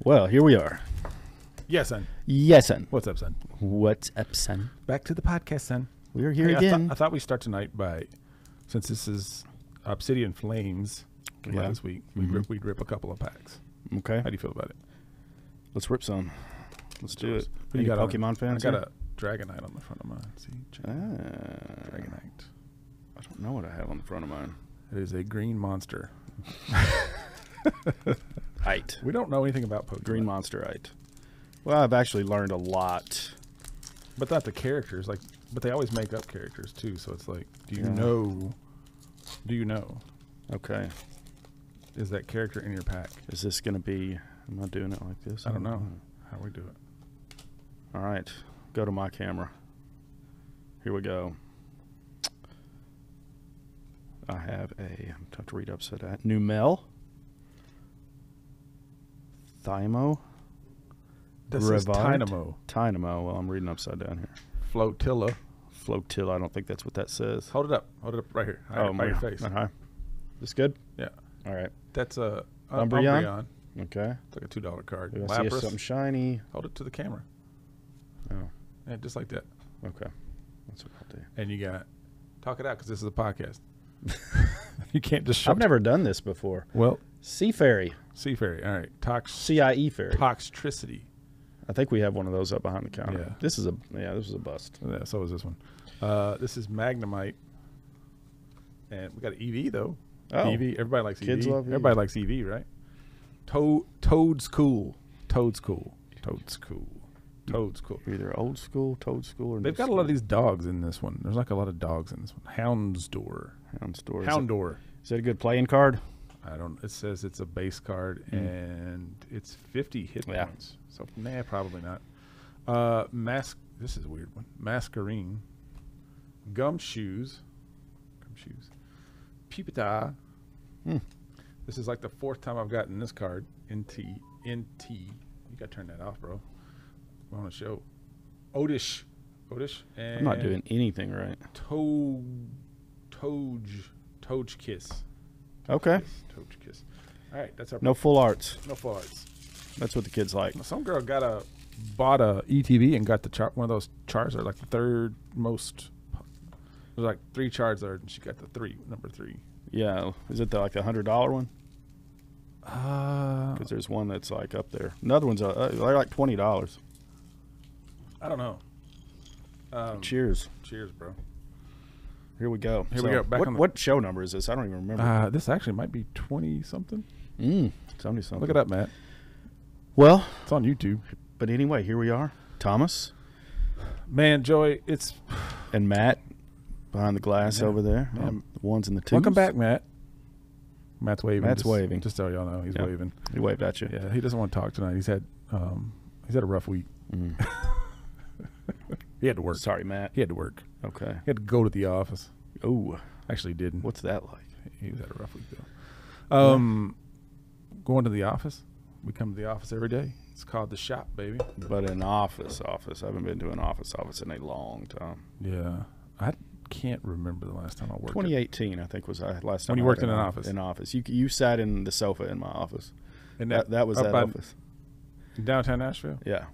Well, here we are. Yes, son. Yes, son. What's up, son? What's up, son? Back to the podcast, son. We are here Hey, again. I thought we'd start tonight by, since this is Obsidian Flames last week, we'd rip a couple of packs. Okay. How do you feel about it? Let's rip some. Let's do it. Who you Any got Pokemon fans? I got here? a Dragonite on the front of mine. See? Dragonite. I don't know what I have on the front of mine. It is a green monster. Height. We don't know anything about Pokemon. Green monster height. Well, I've actually learned a lot. But not the characters. But they always make up characters, too. So it's like, do you know? Okay. Is that character in your pack? Is this going to be... Am I doing it like this? I don't know how we do it. All right. Go to my camera. Here we go. I have a... I'm tough to read upside down. Numel. Thymo. This is Tynamo. Tynamo. Well, I'm reading upside down here. Flotilla. Flotilla. I don't think that's what that says. Hold it up. Hold it up right here. By your face. Hi. This good? Yeah. All right. That's a Umbreon. Okay. It's like a $2 card. I see Lapras. something shiny. Hold it to the camera. Oh. Yeah, just like that. Okay. That's what I'll do. And you got talk it out because this is a podcast. You can't just show. I've never done this before. Well, Sea Fairy. Sea Fairy. All right. CIE Fairy. Toxtricity. I think we have one of those up behind the counter. Yeah. This was a bust. Yeah, so is this one. This is Magnemite. And we got an EV though. Oh. EV. Everybody likes Kids EV. love EV. Everybody likes EV, right? Toad's cool. Toad's cool. Toad's cool. Toad's cool. Either old school, toad school, or They've got a lot of these dogs in this one. There's like a lot of dogs in this one. Houndsdor. Houndour. Is that a good playing card? I don't. It says it's a base card and it's 50 hit points. So nah, probably not. This is a weird one. Masquerine. Gumshoes. Pipita. This is like the fourth time I've gotten this card. NT. You gotta turn that off, bro. On the show. Odish. And I'm not doing anything right. Toge Kiss. Okay. Toge Kiss. All right, that's our No full arts. No full arts. That's what the kids like. Some girl bought a ETB and got one of those Charizard, like the third most. There's like 3 Charizard, and she got the number 3. Yeah. Is it like the $100 one? Because there's one that's like up there. Another one's they're like $20. I don't know. Cheers, bro. Here we go. Here we go. What show number is this? I don't even remember. This actually might be 20 something. 70-something. Look it up, Matt. Well, it's on YouTube. But anyway, here we are. Thomas. Man, Joey, and Matt behind the glass over there. The ones in the twos. Welcome back, Matt. Matt's waving. Waving. Just so y'all know, he's waving. He waved at you. Yeah, he doesn't want to talk tonight. He's had a rough week. He had to work. Sorry, Matt. He had to work. Okay. He had to go to the office. Oh, actually didn't. What's that like? He was had a rough week though. Going to the office. We come to the office every day. It's called the shop, baby. But an office. I haven't been to an office in a long time. Yeah, I can't remember the last time I worked. 2018, I think, was the last time. When you worked in an office. In office, you sat in the sofa in my office. And that was that office. In downtown Nashville. Yeah.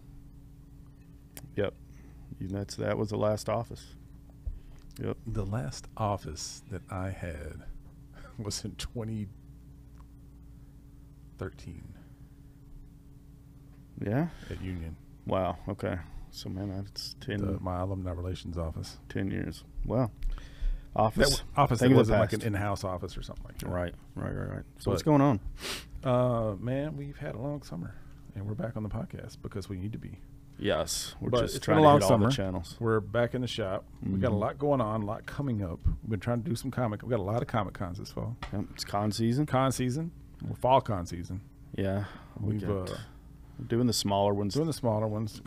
Yep. That was the last office. Yep. The last office that I had was in 2013. Yeah. At Union. Wow. Okay. So man, that's 10. My alumni relations office. 10 years. Well, office. That wasn't like an in-house office or something like that. Right. So what's going on? Man, we've had a long summer, and we're back on the podcast because we need to be. Yes, we're just trying to hit all the channels. We're back in the shop. We got a lot going on, a lot coming up. We've been trying to do some comic. We got a lot of comic cons this fall. Yep, it's con season. We're fall con season. Yeah, we're doing the smaller ones. Got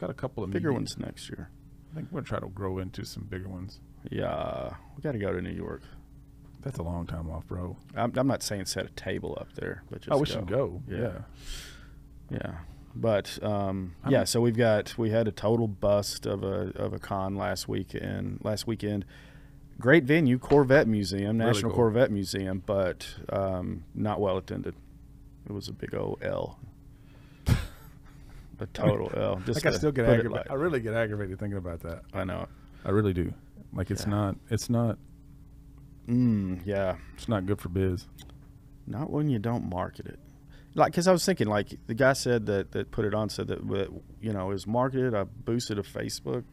a couple of bigger ones next year. I think we're gonna try to grow into some bigger ones. Yeah, we got to go to New York. That's a long time off, bro. I'm not saying set a table up there, but just we should go. Yeah. But so we had a total bust of a con last weekend. Great venue, Corvette Museum, National really cool. Corvette Museum, but not well attended. It was a big old L. A total L. Just Like I still get put it aggravated. I really get aggravated thinking about that. I know. I really do. Like it's not. Yeah. It's not good for biz. Not when you don't market it. Like, because I was thinking, like, the guy said that put it on said that, you know, it was marketed. I boosted a Facebook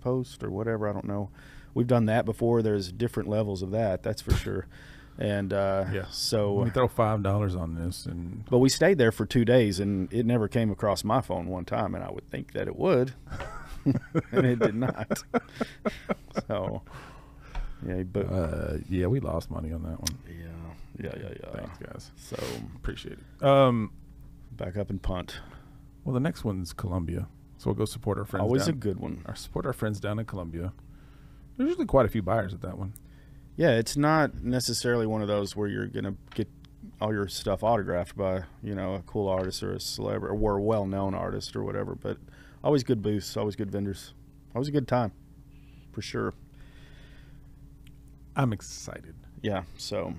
post or whatever. I don't know. We've done that before. There's different levels of that. That's for sure. And so we throw $5 on this, but we stayed there for 2 days, and it never came across my phone one time, and I would think that it would, and it did not. So, yeah, we lost money on that one. Yeah. Thanks, guys. So Appreciate it. back up and punt. Well, the next one's Columbia, so we'll go support our friends. Always a good one. Support our friends down in Columbia. There's usually quite a few buyers at that one. Yeah, it's not necessarily one of those where you're gonna get all your stuff autographed by, you know, a cool artist or a celebrity or a well-known artist or whatever. But always good booths, always good vendors, always a good time, for sure. I'm excited. Yeah. So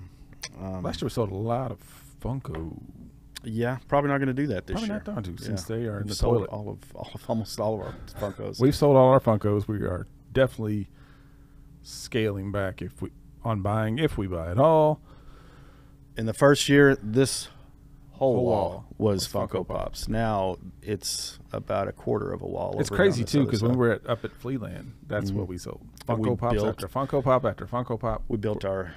last year we sold a lot of Funko. Yeah, probably not going to do that this Probably year. not going to since they are in We've the sold toilet. almost all of our Funkos. We've sold all our Funkos. We are definitely scaling back if we buy at all. In the first year, this whole Whole wall wall was was Funko Funko Pops. Now it's about a quarter of a wall. It's over crazy on this too other because side. when we were up at Flealand, that's what we sold. And we Funko Pops built- after Funko Pop after Funko Pop. We built our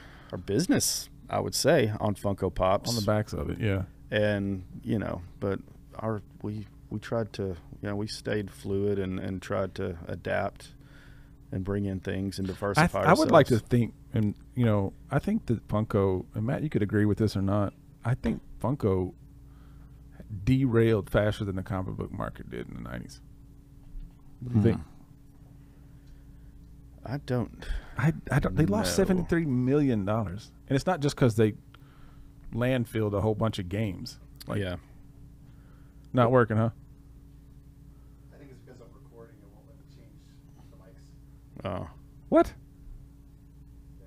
business, I would say, on Funko Pops. On the backs of it, yeah. And, you know, but we tried to, you know, we stayed fluid and tried to adapt and bring in things and diversify I would like to ourselves. think, and you know, I think that Funko, and Matt, you could agree with this or not. I think Funko derailed faster than the comic book market did in the 90s. What do you think? I don't. I don't. They lost No. $73 million, and it's not just because they landfilled a whole bunch of games. Like, Yeah. not working, huh? I think it's because I'm recording. It won't let me change the mics. Oh, What? Yeah.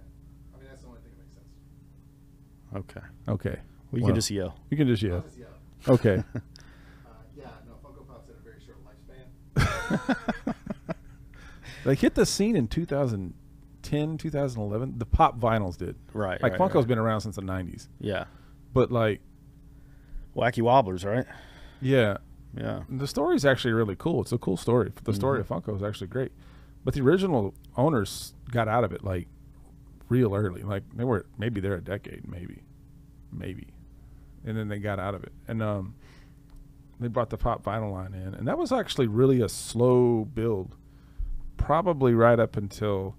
I mean, that's the only thing that makes sense. okay. Okay. Well, you Well, can just yell. You can just I'll yell. just yell. Okay. Yeah, no, Funko Pops had a very short lifespan. They hit the scene in 2010, 2011. The pop vinyls did. Right. Like right, Funko's right. been around since the 90s. Yeah. But like, Wacky Wobblers, right? yeah, Yeah. the story's actually really cool. It's a cool story. The story of Funko is actually great. But the original owners got out of it like real early. Like they were maybe there a decade, maybe. And then they got out of it. And they brought the pop vinyl line in. And that was actually really a slow build. Probably right up until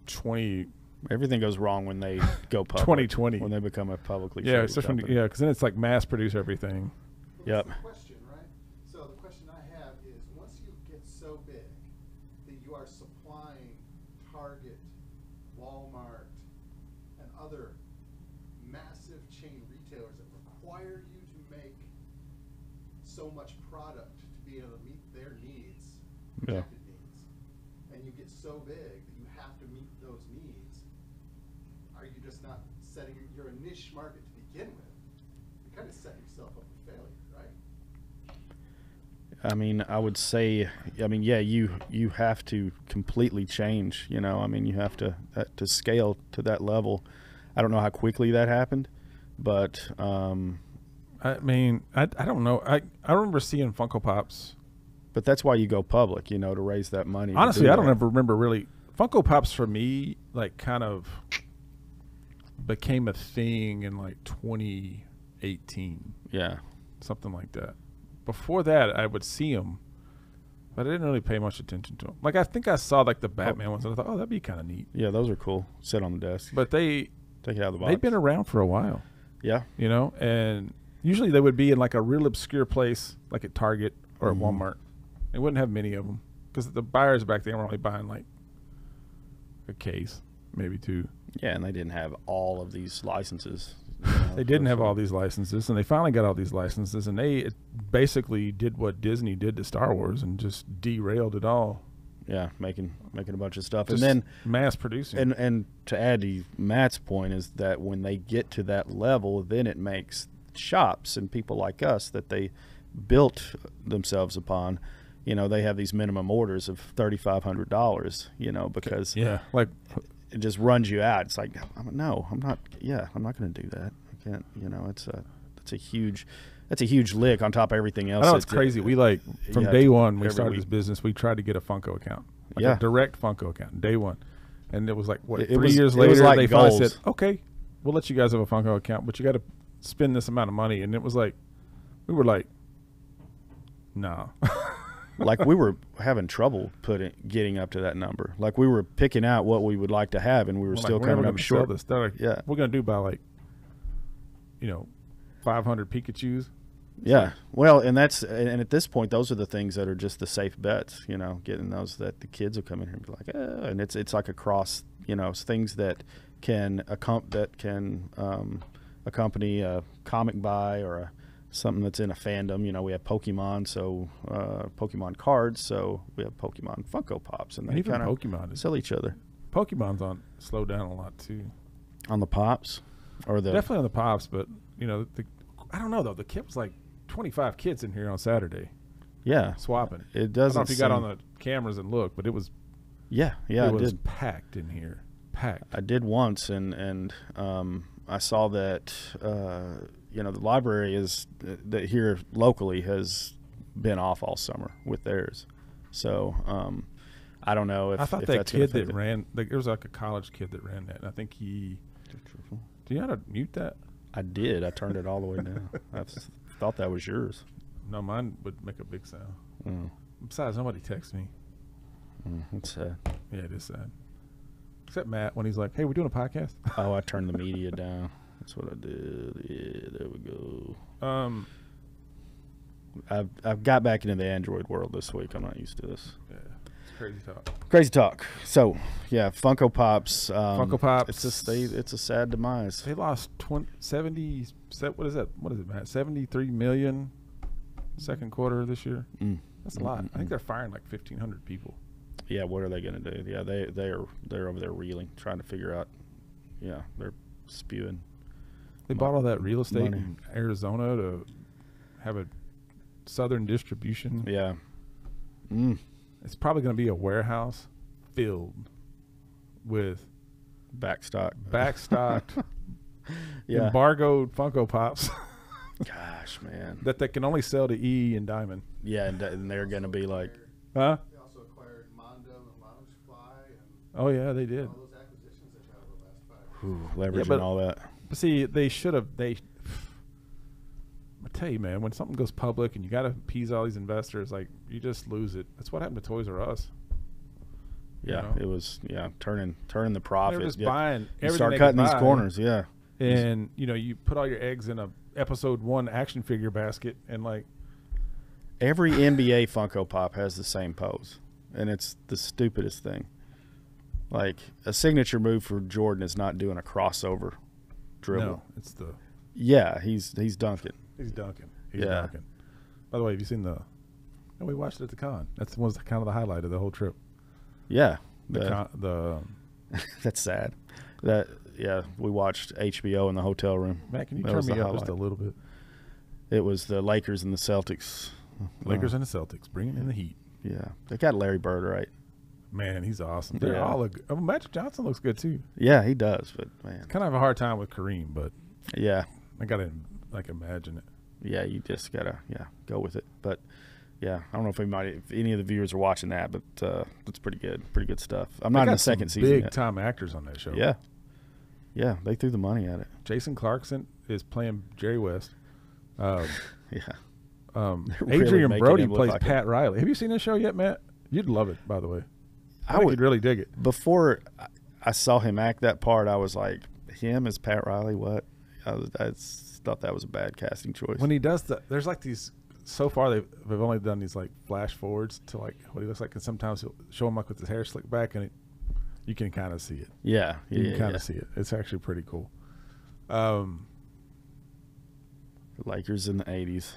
20 Everything goes wrong when they go public. 2020. When they become a publicly Yeah, traded especially company. yeah, because then it's like mass produce everything. Yep. That's the question, right? So the question I have is, once you get so big that you are supplying Target, Walmart, and other massive chain retailers that require you to make so much product to be able to meet their needs, Yeah. projected needs, and you get so big that you have to meet those needs, are you just not setting your niche market to begin with? You kind of set yourself up for failure, right? I mean, I would say, yeah, you have to completely change. You know, I mean, you have to scale to that level. I don't know how quickly that happened, but I mean, I don't know. I remember seeing Funko Pops. but that's why you go public. You know, to raise that money. to Honestly, do I don't that. ever remember really. Funko Pops for me, like, kind of became a thing in like 2018, Yeah. something like that. Before that, I would see them, but I didn't really pay much attention to them. Like, I think I saw like the Batman ones, and I thought, oh, that'd be kind of neat. Yeah, those are cool. Sit on the desk. But Take it out of the box. they've been around for a while, Yeah. you know, and usually they would be in like a real obscure place, like at Target or at Walmart. They wouldn't have many of them because the buyers back then were only buying like a case, maybe two. Yeah, and they didn't have all of these licenses. They didn't have all these licenses, and they finally got all these licenses, and they basically did what Disney did to Star Wars and just derailed it all. Yeah, making a bunch of stuff, Just and then mass producing. and to add to Matt's point is that when they get to that level, then it makes shops and people like us that they built themselves upon. You know, they have these minimum orders of $3,500. You know, because like it just runs you out. It's like, no, I'm not. Yeah, I'm not going to do that. I can't. You know, it's a huge lick on top of everything else. I know it's crazy. We like from day one we started week. this business. We tried to get a Funko account, like Yeah. a direct Funko account, day one, and it was like what It 3 was- years it was later like they finally goals. said, okay, we'll let you guys have a Funko account, but you got to spend this amount of money, and it was like we were like, no. Like we were having trouble getting up to that number. Like we were picking out what we would like to have, and we were still coming up short. This. They're like, Yeah. we're gonna do about like, 500 Pikachus. Yeah. Well, and at this point, those are the things that are just the safe bets. You know, getting those that the kids will come in here and be like, and it's like across. You know, things that can accompany a comic buy or something that's in a fandom. You know, we have Pokemon, so Pokemon cards, so we have Pokemon Funko Pops, and they Even kind of Pokemon sell each other Pokemon's slowed down a lot too. on the Pops, or the Definitely on the Pops, but I don't know though. The kid was like 25 kids in here on Saturday yeah. swapping. It I doesn't. don't know if you got on the cameras and looked, but it was Yeah, it I was did. packed in here. Packed. I did once, and I saw that the library that here locally has been off all summer with theirs. So I don't know if I thought if that that's gonna kid that affect it. ran, there was like a college kid that ran that, and I think do you know how to mute that? I did. I turned it all the way down. I thought that was yours. No, mine would make a big sound. Mm, Besides, nobody texts me. it's sad. Yeah, it is sad. Except Matt when he's like, "Hey, we're doing a podcast." Oh, I turned the media down. That's what I did. Yeah, there we go. I've got back into the Android world this week. I'm not used to this. Yeah, it's crazy talk. Crazy talk. So yeah, Funko Pops. Funko Pops. It's a sad demise. They lost 70. What is that? What is it, Matt? 73 million second quarter this year. That's a lot. I think they're firing like 1,500 people. Yeah, what are they going to do? Yeah, they're over there reeling, trying to figure out. Yeah, they're spewing. They bought all that real estate money. in Arizona to have a southern distribution. Yeah. It's probably going to be a warehouse filled with backstocked, Yeah. embargoed Funko Pops Gosh, man. that they can only sell to E and Diamond. Yeah, and they're going to be like, Huh? They also acquired Mondo and Loungefly and Oh yeah, they did. all those acquisitions they've had over the last 5 years. leveraging but- all that. But see, they should have. I tell you, man, when something goes public and you got to appease all these investors, like you just lose it. That's what happened to Toys R Us. Yeah, know? it was turning the profit. They're just Yeah. buying You everything start they cutting could these buy, corners. Yeah. and you put all your eggs in a episode 1 action figure basket, and like Every NBA Funko Pop has the same pose, and it's the stupidest thing. Like a signature move for Jordan is not doing a crossover dribble. no, it's the Yeah, he's dunking. he's dunking. He's Yeah. dunking. By the way, have you seen the? No, we watched it at the con. That was kind of the highlight of the whole trip. Yeah, The that's sad. We watched HBO in the hotel room. Matt, can you That turn was me the up just a highlight. little bit? It was the Lakers and the Celtics. Lakers and the Celtics bringing in the heat. Yeah, they got Larry Bird right. Man, he's awesome. They're Yeah. all Magic Johnson looks good too. Yeah, he does. But man, Kind of have a hard time with Kareem, but yeah, I gotta imagine it. yeah, you just gotta go with it. But yeah, I don't know if any of the viewers are watching that, but it's pretty good stuff. I'm not in the second season Big yet. time actors on that show. Yeah, they threw the money at it. Jason Clarkson is playing Jerry West. Yeah, really Adrian making Brody him look plays like it. Pat Riley. Have you seen this show yet, Matt? You'd love it, by the way. I I think would you'd really dig it. Before I saw him act that part, I was like, him as Pat Riley? What? I thought that was a bad casting choice. When he does there's like these. So far, they've only done these like flash forwards to like what he looks like, and sometimes he'll show him like with his hair slicked back, and you can kind of see it. Yeah, You can kind yeah. of see it. It's actually pretty cool. Lakers in the '80s,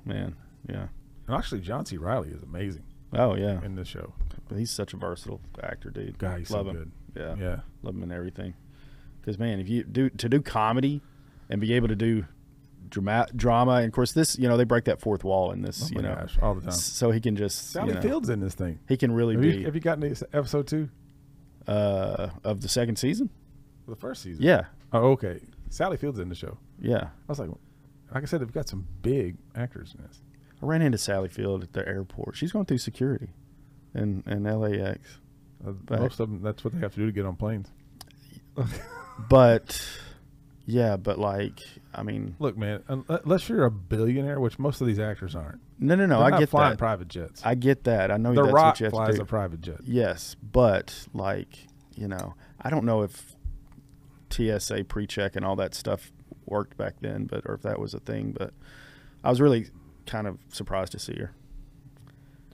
man. Yeah. And actually, John C. Reilly is amazing Oh yeah. in this show. But he's such a versatile actor, dude. God, he's Love so him. good. Yeah. Yeah. Love him in everything. Because man, if you do comedy and be able to do drama, and of course this, they break that fourth wall in this, Gosh, all the time. So he can just Sally Field's in this thing. He can really Have you gotten to episode 2? Of the second season? The first season. Yeah. Oh, okay. Sally Field's in the show. Yeah. I was like I said, they've got some big actors in this. I ran into Sally Field at the airport. She's going through security in LAX. Most of them, that's what they have to do to get on planes. But like, I mean, look, man, unless you're a billionaire, which most of these actors aren't. No, They're I not get flying that. Private jets. I get that. I know The that's Rock what you have flies to do. a private jet. Yes, but like, I don't know if TSA pre-check and all that stuff worked back then, or if that was a thing. But I was really kind of surprised to see her.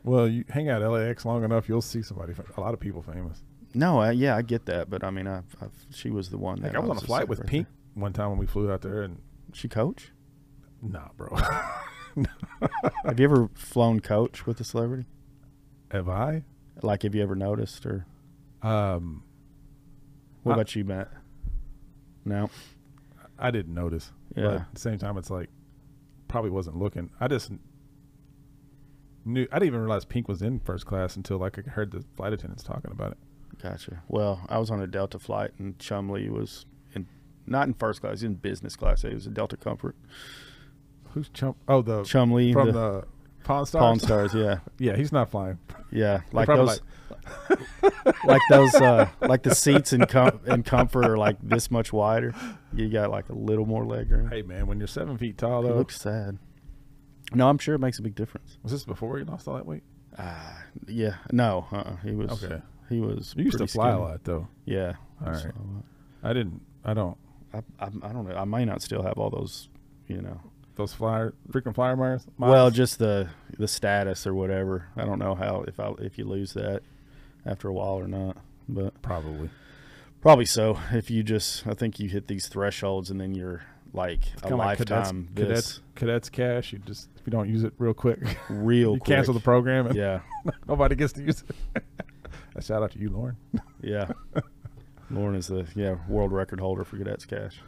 Well, you hang out at LAX long enough, you'll see a lot of people famous. No, I get that, but I mean, she was the one. Like I was on a flight with Pink one time when we flew out there, and she coach? Nah, bro. Have you ever flown coach with a celebrity? Have I? Like, have you ever noticed, or what about you, Matt? No, I didn't notice. Yeah. But at the same time, it's like probably wasn't looking. I just knew. I didn't even realize Pink was in first class until like I heard the flight attendants talking about it. Gotcha. Well, I was on a Delta flight, and Chumley was not in first class, he was in business class. He was a Delta Comfort. Who's the Chumley from the Pawn Stars? Pawn Stars, yeah. Yeah, he's not flying. Yeah, like those, like those, like the seats in Comfort are like this much wider. You got like a little more leg room. Hey man, when you're 7 feet tall, though, it looks sad. No, I'm sure it makes a big difference. Was this before he lost all that weight? Yeah, no, he was okay. He was. You used to fly skinny. a lot, though. Yeah. All right. I don't. I don't know. I might not still have all those, Those frequent flyer miles? Well, just the status or whatever. I don't know how if you lose that after a while or not, but probably so. If you I think you hit these thresholds and then you're like a lifetime. Cadets cash. If you don't use it real quick, you cancel the program. And yeah, nobody gets to use it. A shout out to you, Lauren. Yeah, Lauren is the world record holder for Cadets cash.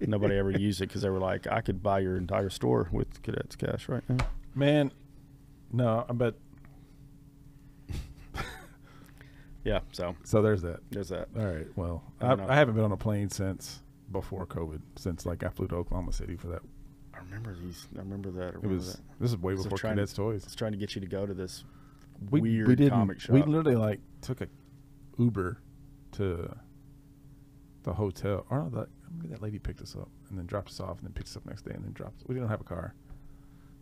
Nobody ever used it because they were like, I could buy your entire store with Cadets cash right now. Man, no, I bet. Yeah, so there's that. There's that. All right, well, I haven't been on a plane since before COVID, since like I flew to Oklahoma City for that. I remember that. This is way before Cadets Toys. I was trying to get you to go to this weird comic shop. We literally like took a Uber to the hotel. Or that lady picked us up and then dropped us off and then picked us up next day and then dropped us. We didn't have a car.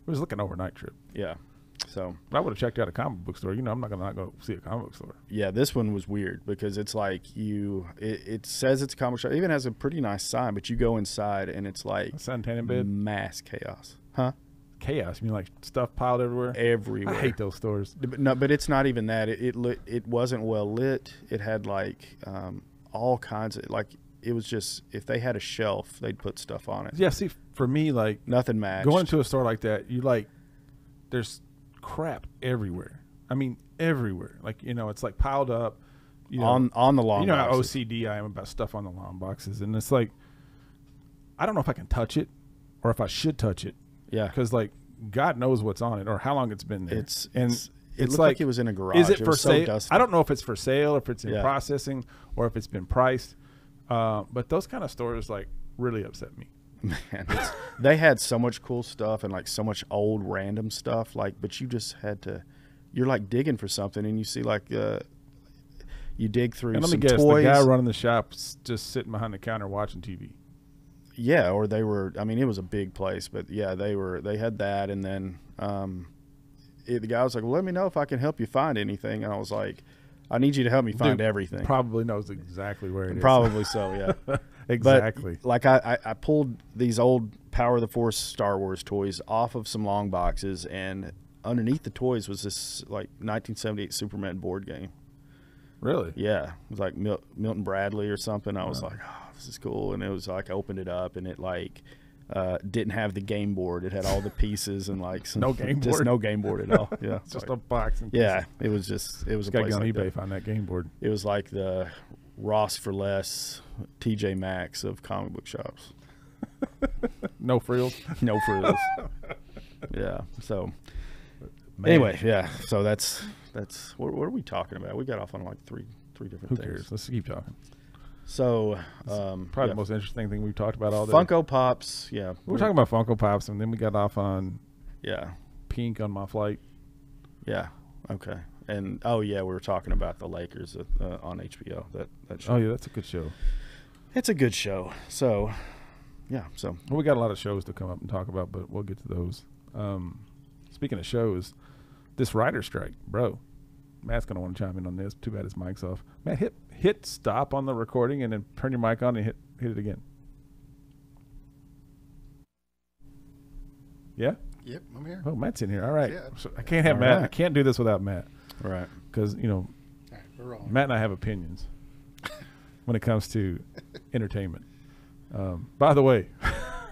It was like an overnight trip. Yeah. So but I would have checked out a comic book store. I'm not gonna not go see a comic book store. Yeah, this one was weird because it's like it says it's a comic shop. It even has a pretty nice sign, but you go inside and it's like suntan in bed. Mass chaos. Huh? Chaos. You mean like stuff piled everywhere? Everywhere. I hate those stores. No, but it's not even that. It wasn't well lit. It had like all kinds of like. It was just if they had a shelf, they'd put stuff on it. Yeah. See, for me, like nothing matched. Going to a store like that, there's crap everywhere. I mean, everywhere. Like it's like piled up. On the long. You know how boxes. OCD I am about stuff on the long boxes, and it's like I don't know if I can touch it or if I should touch it. Yeah. Because like God knows what's on it or how long it's been there. It looked like it was in a garage. Is it for sale? So I don't know if it's for sale, or if it's in processing, or if it's been priced. But those kind of stores like really upset me. Man, they had so much cool stuff and like so much old random stuff. But you just had to. You're like digging for something, and you see like you dig through. And let some me guess, toys. the guy running the shop's just sitting behind the counter watching TV. Yeah, or they were. I mean, it was a big place, but yeah, they had that, and then the guy was like, "Well, let me know if I can help you find anything," and I was like. I need you to help me find everything. Probably knows exactly where it is. Probably so, yeah. Exactly. But, like I pulled these old Power of the Force Star Wars toys off of some long boxes, and underneath the toys was this like 1978 Superman board game. Really? Yeah. It was like Milton Bradley or something. I was like, oh, this is cool. And it was like I opened it up, and it like didn't have the game board. It had all the pieces and like some no game just board. no game board at all. Yeah, it's just a box. And yeah, it was just a place place on like eBay that. find that game board. It was like the Ross for Less, TJ Maxx of comic book shops. No frills. No frills. Yeah. So Man. anyway, yeah. So that's what are we talking about? We got off on like three different Who things. cares? Let's keep talking. So Probably yeah, the most interesting thing we've talked about all day. Funko Pops. Yeah. We were talking about Funko Pops, and then we got off on Yeah. Pink on my flight. Yeah. Okay. And we were talking about the Lakers on HBO. That show. Oh yeah, that's a good show. It's a good show. So yeah. So Well, we got a lot of shows to come up and talk about, but we'll get to those. Speaking of shows, this writer strike, bro. Matt's gonna want to chime in on this. Too bad his mic's off. Matt, hit stop on the recording and then turn your mic on and hit it again. Yeah. Yep, I'm here. Oh, Matt's in here. All right. Yeah. So I can't have All Matt. right. I can't do this without Matt right. because All right, we're rolling. Matt and I have opinions when it comes to entertainment. By the way,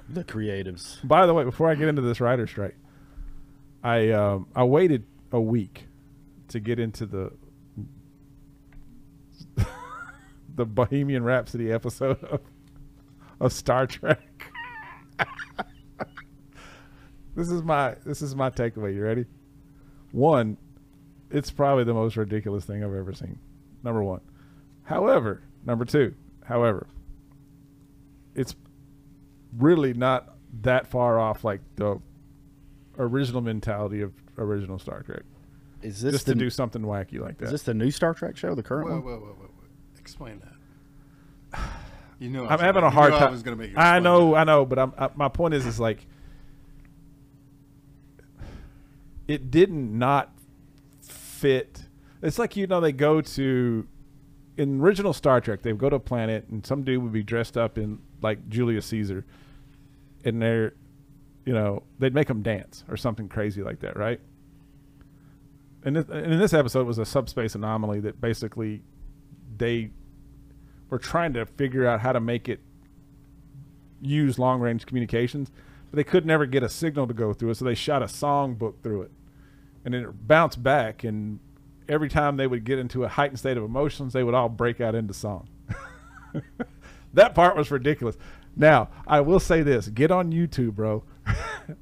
The creatives. before I get into this writer strike, I waited a week to get into the Bohemian Rhapsody episode of Star Trek. This is my takeaway. You ready? One, it's probably the most ridiculous thing I've ever seen. Number one. Number two, it's really not that far off like the original mentality of original Star Trek. Is this Just to do something wacky like that. Is this the new Star Trek show? The current one? Whoa. Explain that. You know, I'm having a hard time. I was going to make you I explain that. know, but my point is like it did not fit. It's like they go to in original Star Trek, they would go to a planet and some dude would be dressed up in like Julius Caesar, and they'd make them dance or something crazy like that, right? And in this episode, it was a subspace anomaly that basically they were trying to figure out how to make it use long-range communications, but they could never get a signal to go through it, so they shot a song book through it. And then it bounced back, and every time they would get into a heightened state of emotions, they would all break out into song. That part was ridiculous. Now, I will say this. Get on YouTube, bro. I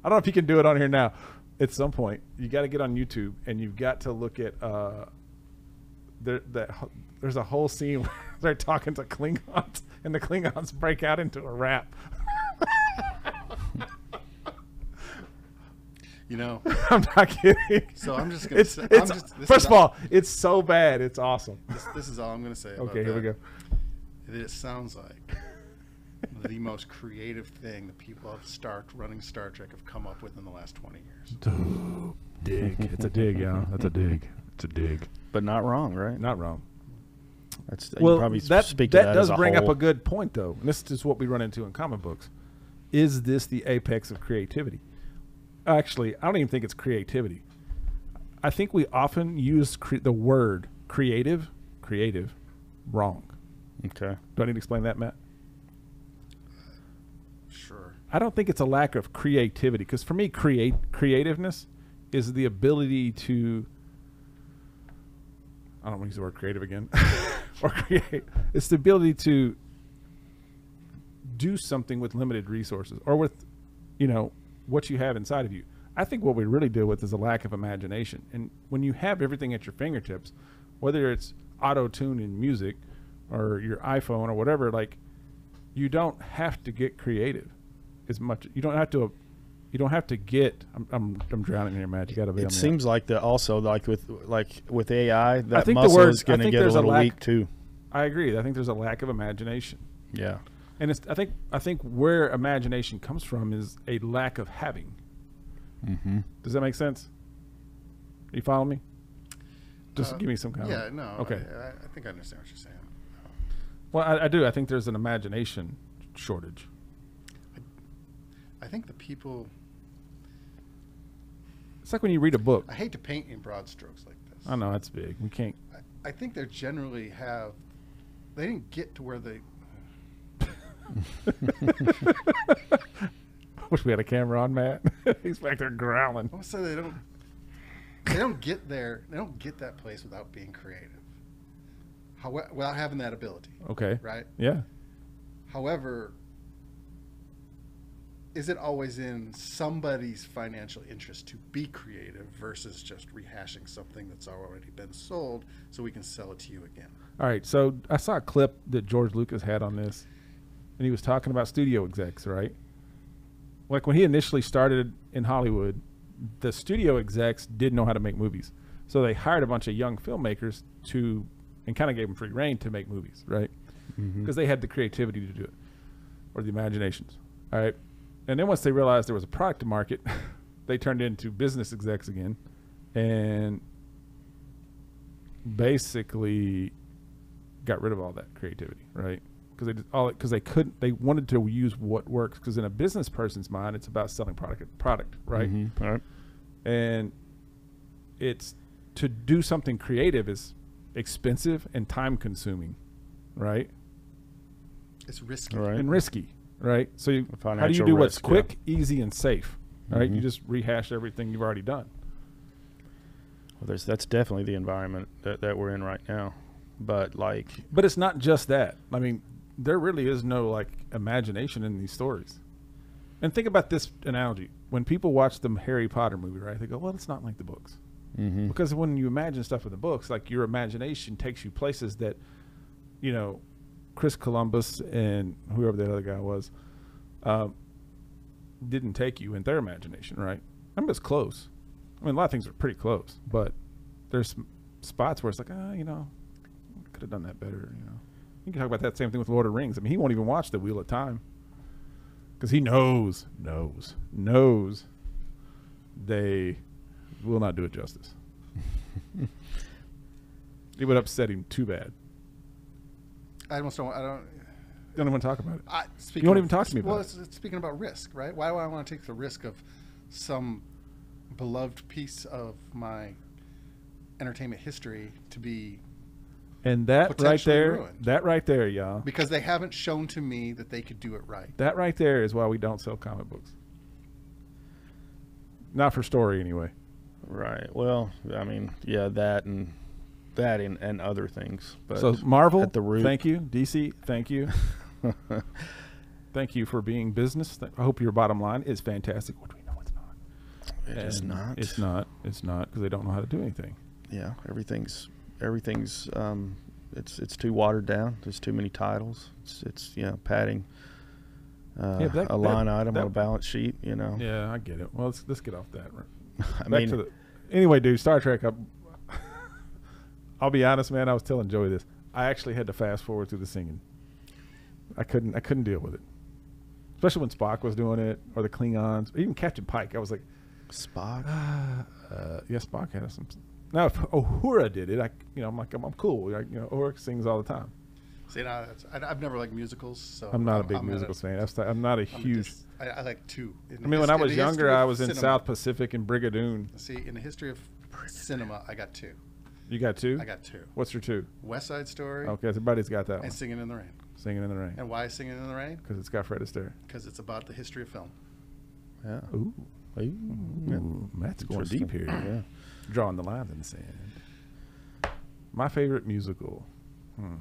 don't know if you can do it on here now. At some point, you got to get on YouTube, and you've got to look at there's a whole scene where they're talking to Klingons, and the Klingons break out into a rap. I'm not kidding. So I'm just going to say. First of all, it's so bad. It's awesome. This is all I'm going to say. Okay, here we go. It sounds like the most creative thing the people of running Star Trek have come up with in the last 20 years. Dig. It's a dig, y'all. That's a dig. It's a dig. But not wrong, right? Not wrong. That's Well, you probably that speak to that does as a bring up whole. a good point, though. And this is what we run into in comic books. Is this the apex of creativity? Actually, I don't even think it's creativity. I think we often use the word creative, wrong. Okay. Do I need to explain that, Matt? Sure. I don't think it's a lack of creativity, because for me, creativeness is the ability to. I don't want to use the word creative again. Or create. It's the ability to do something with limited resources, or with, what you have inside of you. I think what we really deal with is a lack of imagination. And when you have everything at your fingertips, whether it's auto-tune in music or your iPhone or whatever, like, you don't have to get creative as much. You don't have to get. I'm drowning in your Matt. You got to be. It seems like with AI, that I think muscle the word is going to get a little weak too. I agree. I think there's a lack of imagination. Yeah. And I think where imagination comes from is a lack of having. Mm-hmm. Does that make sense? You follow me? Just give me some kind of. Yeah, no. Okay. I think I understand what you're saying. Well, I do. I think there's an imagination shortage. I think the people. It's like when you read a book. I hate to paint in broad strokes like this. I know that's big. We can't. I think they generally have. They didn't get to where they. Wish we had a camera on Matt. He's back there growling. I would say they don't get there. They don't get that place without being creative. Without having that ability. Okay. Right. Yeah. However, is it always in somebody's financial interest to be creative versus just rehashing something that's already been sold so we can sell it to you again? All right, so I saw a clip that George Lucas had on this, and he was talking about studio execs, right? Like when he initially started in Hollywood, the studio execs didn't know how to make movies. So they hired a bunch of young filmmakers and kind of gave them free reign to make movies, right? Because they had the creativity to do it, or the imaginations, all right? And then once they realized there was a product to market, they turned into business execs again, and basically got rid of all that creativity, right? Because they wanted to use what works. Because in a business person's mind, it's about selling product, right? All right. And it's to do something creative is expensive and time consuming, right? It's risky. Right. And risky, right? So how do you Financial do what's risk, quick, easy, and safe, right? You just rehash everything you've already done. Well, that's definitely the environment that we're in right now. But it's not just that. I mean, there really is no like imagination in these stories. And think about this analogy. When people watch the Harry Potter movie, right, they go, well, it's not like the books. Because when you imagine stuff in the books, like your imagination takes you places that, you know, Chris Columbus and whoever that other guy was, didn't take you in their imagination, right? I mean, it's close. I mean, a lot of things are pretty close, but there's spots where it's like, you know, could have done that better, you know. You can talk about that same thing with Lord of the Rings. I mean, he won't even watch the Wheel of Time because he knows they will not do it justice. It would upset him too bad. I don't Don't even talk about it. You won't even talk to me about it. Well, speaking about risk, right? Why do I want to take the risk of some beloved piece of my entertainment history to be and that right potentially there, ruined? that right there, y'all. Because they haven't shown to me that they could do it right. That right there is why we don't sell comic books. Not for story, anyway. right. Well, I mean, yeah, that and other things. But So Marvel, at the root, thank you. DC, thank you. Thank you for being business. I hope your bottom line is fantastic, which we know it's not. It is not. It's not. It's not because they don't know how to do anything. Yeah, everything's it's too watered down. There's too many titles. It's padding a line item on a balance sheet. You know. Yeah, I get it. Well, let's get off that. Anyway, dude, Star Trek. I'll be honest, man. I was telling Joey this. I actually had to fast forward through the singing. I couldn't deal with it, especially when Spock was doing it, or the Klingons, or even Captain Pike. I was like, Spock. Yeah, Spock had some. Now, if Uhura did it, I'm like, I'm cool. Uhura sings all the time. See, now I've never liked musicals, so I'm not a big musicals fan. I'm not a huge. I like two. I mean, when I was younger, I was in South Pacific and Brigadoon. See, in the history of cinema, I got two. You got two? I got two. What's your two? West Side Story. Okay, everybody's got that one. And Singing in the Rain. Singing in the Rain. And why Singing in the Rain? Because it's got Fred Astaire. Because it's about the history of film. Yeah. Ooh. Yeah. Matt's going deep here. Yeah. Drawing the lines in the sand. My favorite musical. Let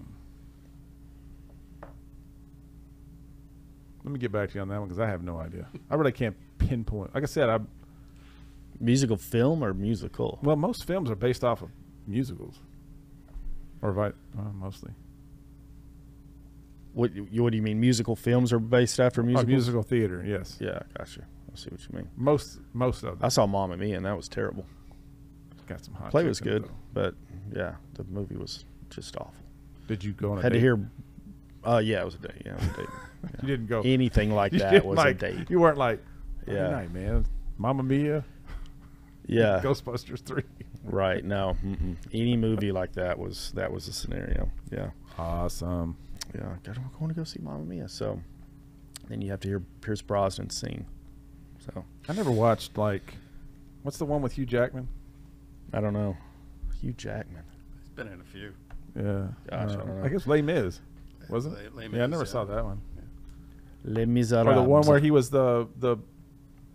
me get back to you on that one because I have no idea. I really can't pinpoint. Like I said, Musical film or musical? well, most films are based off of musicals, or mostly. What do you mean? Musical films are based after musicals? Musical theater, yes. Yeah, gotcha. I see what you mean. Most of them. I saw Mamma Mia, and that was terrible. Got some hot. Play was chicks in it, good, though. but yeah, the movie was just awful. Did you go on a Had date? to hear. Yeah, it was a date. Yeah, it was a date. Yeah. You didn't go. Anything like You that didn't was a date. You weren't like, Yeah. night, man. Mamma Mia. Yeah. Ghostbusters 3. Right. No. Any movie like that was a scenario. Yeah. Awesome. Yeah. I want to go see Mamma Mia. So then you have to hear Pierce Brosnan sing. So I never watched what's the one with Hugh Jackman? I don't know. Hugh Jackman. He's been in a few. Yeah. Gosh, I don't know. I guess Les Mis. Was it? Les Yeah, I Mis, never saw that one. Les Miserables. Or the one where he was the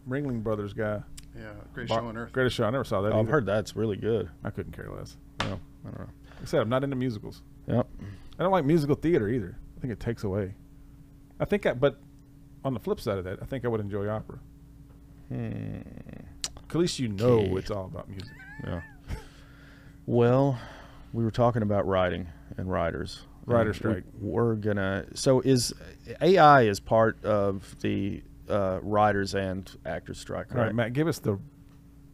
Ringling Brothers guy. Yeah, Greatest Show on Earth. Greatest Show. I never saw that. I've either. heard that's really good. I couldn't care less. No, I don't know. Like I said, I'm not into musicals. Yep. I don't like musical theater either. I think it takes away. But on the flip side of that, I think I would enjoy opera. Hmm. At least you know Okay. it's all about music. Yeah. Well, we were talking about writing and writers. Writer And strike. We're gonna. So is AI is part of the writers and actors strike, All right, right? Matt, give us the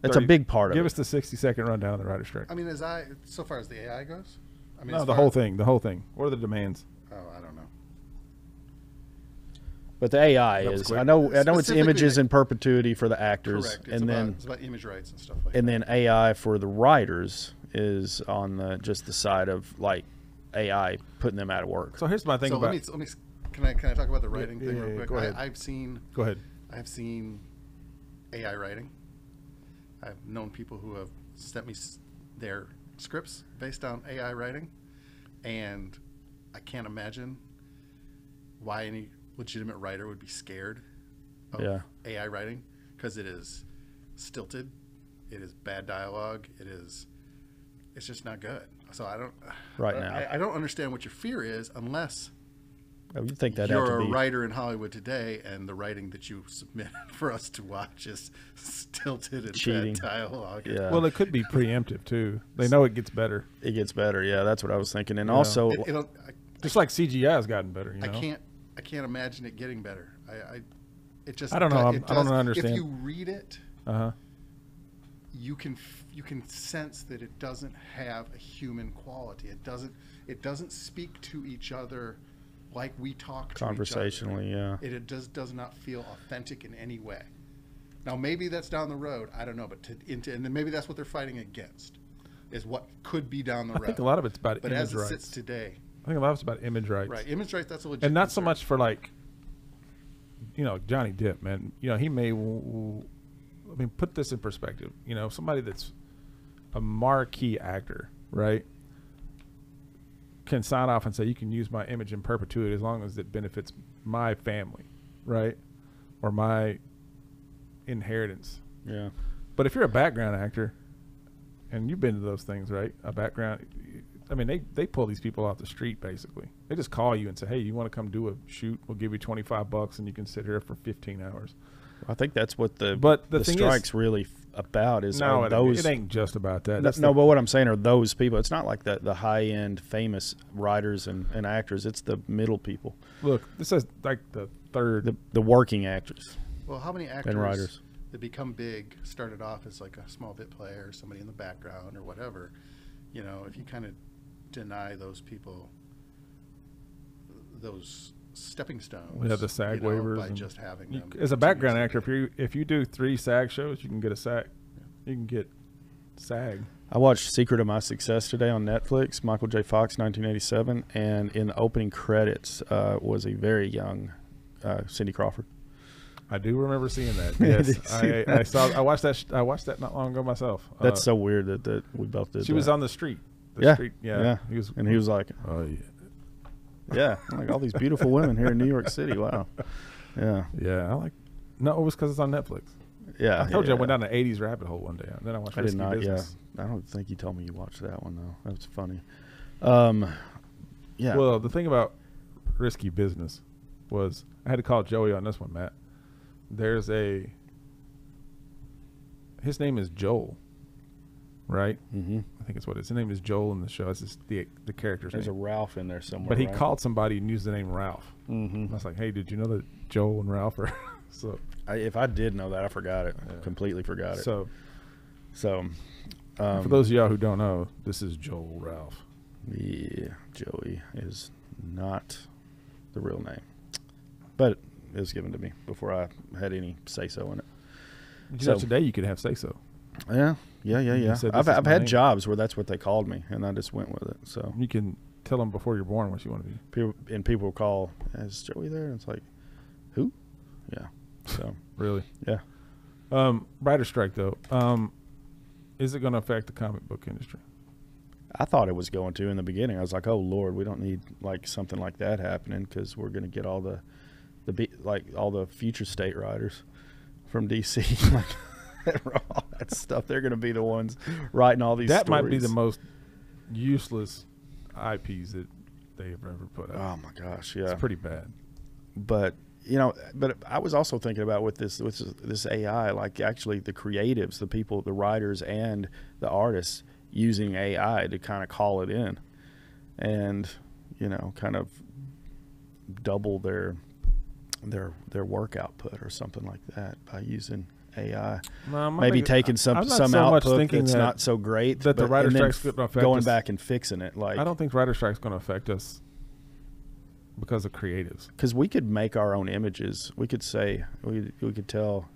It's a 30 big part of give it. us the 60-second rundown of the writer strike. I mean, so far as the AI goes, I mean, No, as the far whole as- thing. The whole thing. What are the demands? Oh, I don't know. But the AI That was is. quick. I know it's Specifically images the- in perpetuity for the actors, Correct. It's about image rights and stuff like and that. then AI for the writers is on the just the side of like AI putting them out of work. So here's my thing So about. let me can I talk about the writing Yeah, thing yeah, real yeah, quick? go ahead. I've seen Go ahead. AI writing. I've known people who have sent me their scripts based on AI writing, and I can't imagine why any legitimate writer would be scared of Yeah. AI writing, because it is stilted, it is bad dialogue, it's just not good. So I don't Right now. I don't understand what your fear is unless Oh, you'd think that you're have a to be writer in Hollywood today, and the writing that you submit for us to watch is stilted and Cheating. bad dialogue. Yeah. Well, it could be preemptive too. They know it gets better. it gets better. Yeah, that's what I was thinking. And Yeah. also, Just like CGI has gotten better. You know? I can't imagine it getting better. It just I don't know. it I don't does- understand. If you read it, Uh huh. you can sense that it doesn't have a human quality. It doesn't speak to each other like we talk to conversationally, each other. yeah. It just does not feel authentic in any way. Now maybe that's down the road. I don't know, but and then maybe that's what they're fighting against, is what could be down the road. I think a lot of it's about but image as it rights. sits today, I think a lot of it's about image rights. right? Image rights. That's a legit And not so concern. much for like, Johnny Depp, man. He may. I mean, put this in perspective. Somebody that's a marquee actor, right, can sign off and say you can use my image in perpetuity as long as it benefits my family, right, or my inheritance. Yeah. But if you're a background actor, and you've been to those things, right? A background. I mean, they pull these people off the street, basically. They just call you and say, hey, you want to come do a shoot? We'll give you $25 and you can sit here for 15 hours. I think that's what the thing is- strike's really about is No, are it, those. it ain't just about that. No, That's no, but what I'm saying are those people. It's not like the high end famous writers and actors. It's the middle people, look, this is like the third. the working actors Well, how many actors and writers. that become big started off as like a small bit player, somebody in the background or whatever? If you kind of deny those people those stepping stones, We have the SAG waivers by and just having You, them. as a background continuously. actor, if you do 3 SAG shows, you can get a SAG. You can get SAG. I watched Secret of My Success today on Netflix. Michael J. Fox, 1987, and in the opening credits was a very young Cindy Crawford. I do remember seeing that. Yes, I saw. I watched that. I watched that not long ago myself. That's so weird that we both did. She was that. on the street. Yeah, Yeah. and he was like, Oh yeah. yeah, like all these beautiful women here in New York City. Wow. Yeah. Yeah. I like. No, it was because it's on Netflix. Yeah. I told you I went yeah. down the '80s rabbit hole one day. And then I watched I did Risky not. Business. Yeah. I don't think you told me you watched that one though. That was funny. Yeah. Well, the thing about Risky Business was I had to call Joey on this one, Matt. There's his name is Joel, right? Mm-hmm. I think it's what it is. His name is Joel in the show. It's just the character's There's a name. Ralph in there somewhere. But he right? called somebody and used the name Ralph. Mm-hmm. I was like, hey, did you know that Joel and Ralph are so? If I did know that, I forgot it. Yeah. Completely forgot it. So So, for those of y'all who don't know, this is Joel Ralph. yeah, Joey is not the real name, but it was given to me before I had any say so in it. You know, So- today you could have say so. Yeah. You said I've this is I've my had name. jobs where that's what they called me, and I just went with it. So You can tell them before you're born what you want to be. people will call, is Joey there? And it's like, who? Yeah. So Really? yeah. Writer strike though. Is it going to affect the comic book industry? I thought it was going to in the beginning. I was like, oh Lord, we don't need like something like that happening because we're going to get all all the future state writers from DC, like all that stuff. They're going to be the ones writing all these. That might be the stories. most useless IPs that they have ever put out. Oh my gosh, yeah. It's pretty bad. But you know, but I was also thinking about with this AI, like actually the creatives, the people, the writers and the artists using AI to kind of call it in, and you know, kind of double their work output or something like that by using AI. No, Maybe taking some output that's not so great, that the writer strike's going to affect going us. back and fixing it. Like, I don't think writer strike's going to affect us because of creatives. Because we could make our own images. We could say we could tell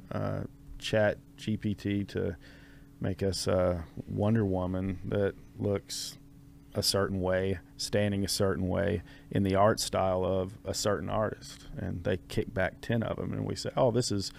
Chat GPT to make us a Wonder Woman that looks a certain way, standing a certain way in the art style of a certain artist, and they kick back 10 of them, and we say, oh, this is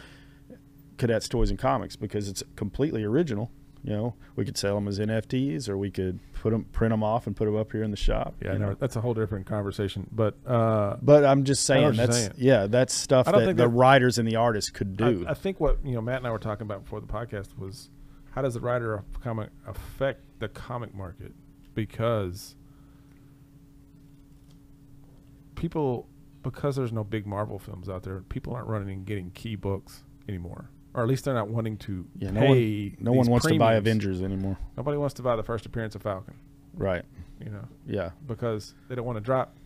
Cadets Toys and Comics because it's completely original. You know, we could sell them as NFTs, or we could print them off and put them up here in the shop. Yeah, no, that's a whole different conversation. But I'm just saying that's stuff that the writers and the artists could do. I think what Matt and I were talking about before the podcast was, how does the writer of comic affect the comic market? Because because there's no big Marvel films out there, people aren't running and getting key books anymore. Or at least they're not wanting to pay. No one wants to buy Avengers anymore. Nobody wants to buy the first appearance of Falcon. Right. Yeah. Because they don't want to drop,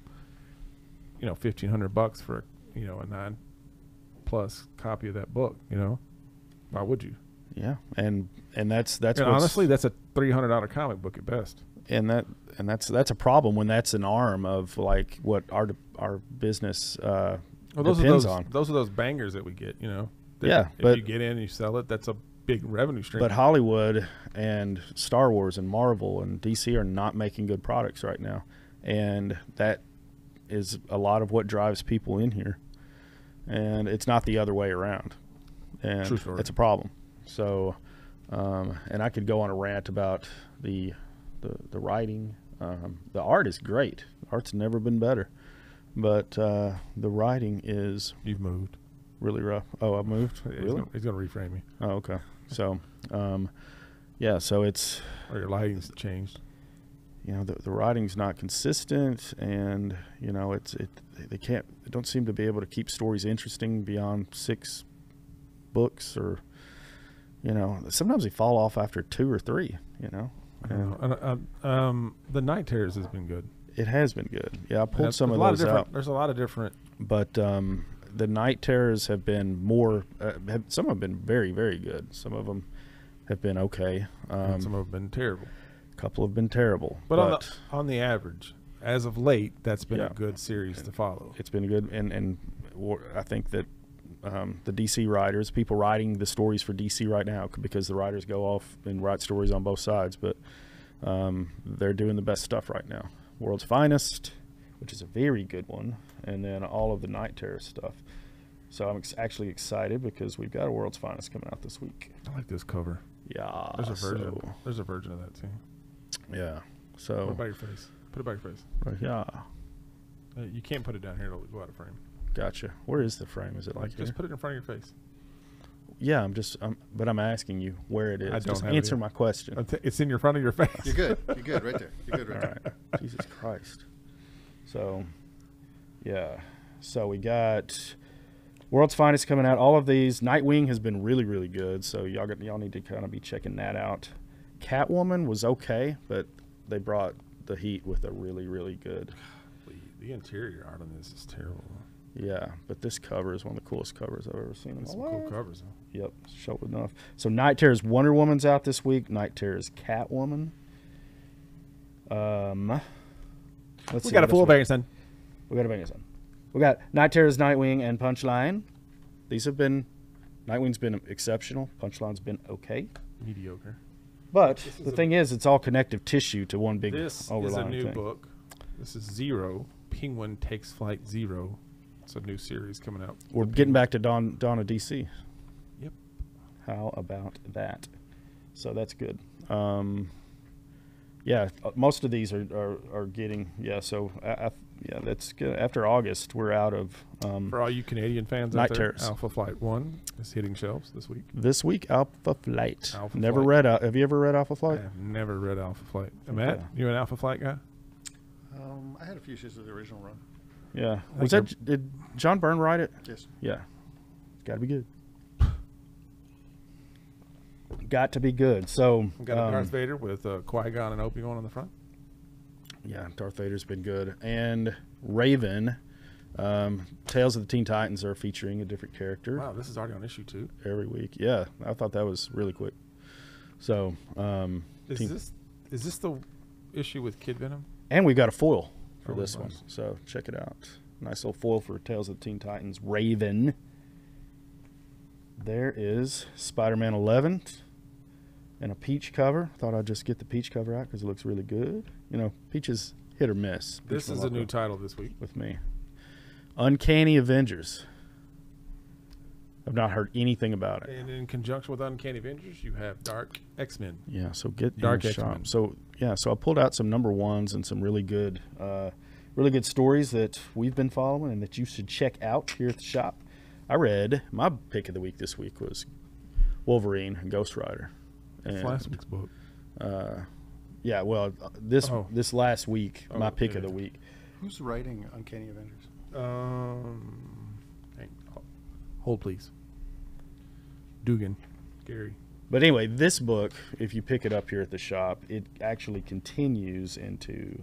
$1,500 for a 9+ copy of that book. Why would you? Yeah, and that's honestly, that's a $300 comic book at best. And that's a problem when that's an arm of like what our business depends on. Those are those bangers that we get. If you get in and you sell it, that's a big revenue stream. But Hollywood and Star Wars and Marvel and DC are not making good products right now, and that is a lot of what drives people in here, and it's not the other way around, and True story. It's a problem. So, and I could go on a rant about the writing. The art is great. Art's never been better, but the writing is. You've moved. Really rough. Oh, I've moved? Yeah, really? He's going to reframe me. Oh, okay. So, so it's... Or your lighting's changed. The writing's not consistent, and, they don't seem to be able to keep stories interesting beyond 6 books, or, sometimes they fall off after 2 or 3, The Night Terrors has been good. It has been good. Yeah, I pulled some of those out. There's a lot of different... But... the Night Terrors have been more. Some have been very, very good. Some of them have been okay. And some have been terrible. A couple have been terrible. But on the average, as of late, that's been a good series to follow. It's been good, and I think that the DC writers, people writing the stories for DC right now, because the writers go off and write stories on both sides, but they're doing the best stuff right now. World's Finest, which is a very good one, and then all of the Night Terror stuff. So I'm actually excited because we've got a World's Finest coming out this week. I like this cover. Yeah. There's a version. There's a version of that too. Yeah. So. Put it by your face. Put it by your face. Right. Yeah. You can't put it down here; it'll go out of frame. Gotcha. Where is the frame? Is it like just here? put it in front of your face? Yeah, but I'm asking you where it is. I don't just have answer it. My question. It's in your front of your face. You're good. You're good right there. You're good right there. All right. Jesus Christ. So, yeah. So we got World's Finest coming out. All of these. Nightwing has been really, really good. So y'all need to kind of be checking that out. Catwoman was okay, but they brought the heat with a really, really good. The interior art on this is terrible. Yeah, but this cover is one of the coolest covers I've ever seen. Some cool covers, huh? Yep, show enough. So Night Terror's Wonder Woman's out this week. Night Terror's Catwoman. We got a full variant, son. We got a variant, son. We got Night Terror's Nightwing and Punchline. These have been... Nightwing's been exceptional. Punchline's been okay. Mediocre. But the thing is, it's all connective tissue to one big overlying This is a new thing. book. This is Zero. Penguin Takes Flight Zero. It's a new series coming out. We're getting back to Dawn of DC. Yep. How about that? So that's good. Yeah, most of these are getting So that's good. After August, we're out of. For all you Canadian fans Night out there, Terrors. Alpha Flight 1 is hitting shelves this week. This week, Alpha Flight. Alpha Never Flight. read. Have you ever read Alpha Flight? I have never read Alpha Flight. Okay. Matt, you an Alpha Flight guy? I had a few issues of the original run. Yeah. Was that did John Byrne write it? Yes. Yeah. It's got to be good. Got to be good. So We got a Darth Vader with Qui-Gon and Obi-Wan on the front. yeah, Darth Vader's been good. And Raven, Tales of the Teen Titans are featuring a different character Wow, this is already on issue 2. every week. Yeah, I thought that was really quick. So, Is this the issue with Kid Venom? and we got a foil for Oh, this nice. one. So check it out. Nice little foil for Tales of the Teen Titans. Raven. There is Spider-Man 11 and a peach cover. Thought I'd just get the peach cover out because it looks really good. You know, peach is hit or miss. This Peach is a new Malacca title this week. with me. Uncanny Avengers. I've not heard anything about it. And in conjunction with Uncanny Avengers, you have Dark X-Men. Yeah, so get Dark in the X-Men. shop. So yeah, so I pulled out some number ones and some really good stories that we've been following and that you should check out here at the shop. I read my pick of the week this week was Wolverine and Ghost Rider. That's And, last week's book. yeah, well, this Oh. this last week, Oh, my pick of yeah. the week. Who's writing Uncanny Avengers? Hold please. Dugan, Gary. But anyway, this book, if you pick it up here at the shop, it actually continues into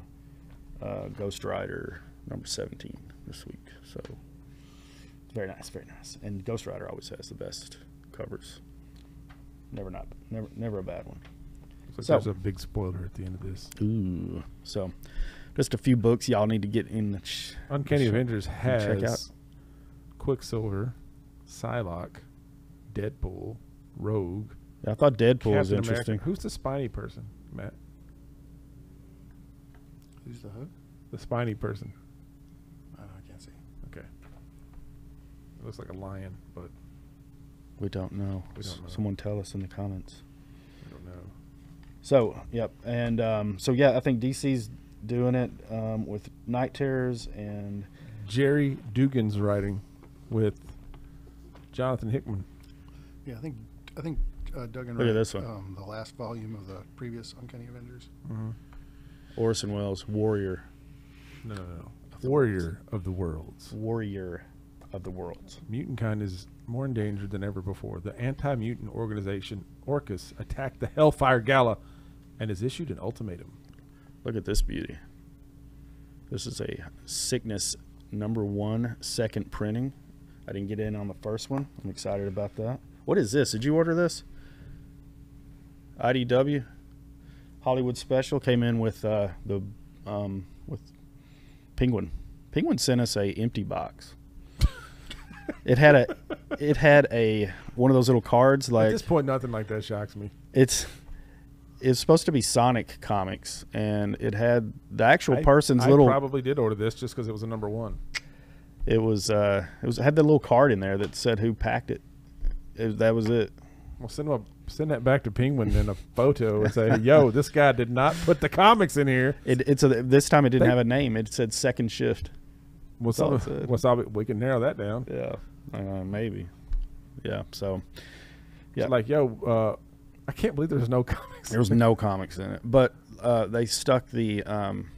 Ghost Rider number 17 this week. So very nice, very nice. And Ghost Rider always has the best covers. Never a bad one. So there's a big spoiler at the end of this. Ooh. So just a few books y'all need to get in the Uncanny the shop Avengers and has check out. Quicksilver, Psylocke, Deadpool, Rogue, I thought Deadpool was Captain interesting. America. Who's the spiny person, Matt? Who's the who? The spiny person. I can't see. Okay. It looks like a lion, but We don't know. We don't know. Someone tell us in the comments. I don't know. So, yep. And so, yeah, I think DC's doing it with Night Terrors and Jerry Dugan's writing with Jonathan Hickman. Yeah, I think Duggan Look at read this one. the last volume of the previous Uncanny Avengers. Orson Welles, Warrior. No. Warrior of the Worlds. Warrior of the Worlds. Mutant kind is more endangered than ever before. The anti-mutant organization Orcus attacked the Hellfire Gala and has issued an ultimatum. Look at this beauty. This is a Sickness #1 second printing. I didn't get in on the first one. I'm excited about that. What is this? Did you order this? IDW Hollywood Special came in with with Penguin. Penguin sent us a empty box. It had a one of those little cards At like this point, nothing like that shocks me. it's supposed to be Sonic comics, and it had the actual person's I little. probably did order this just because it was a #1. It had the little card in there that said who packed it. That was it. Well, send that back to Penguin in a photo and say, "Yo, this guy did not put the comics in here." This time it didn't have a name. It said Second Shift. We can narrow that down. Yeah, maybe. Yeah. So, yeah. It's like, yo, I can't believe there's no comics. There was no comics in it, but they stuck the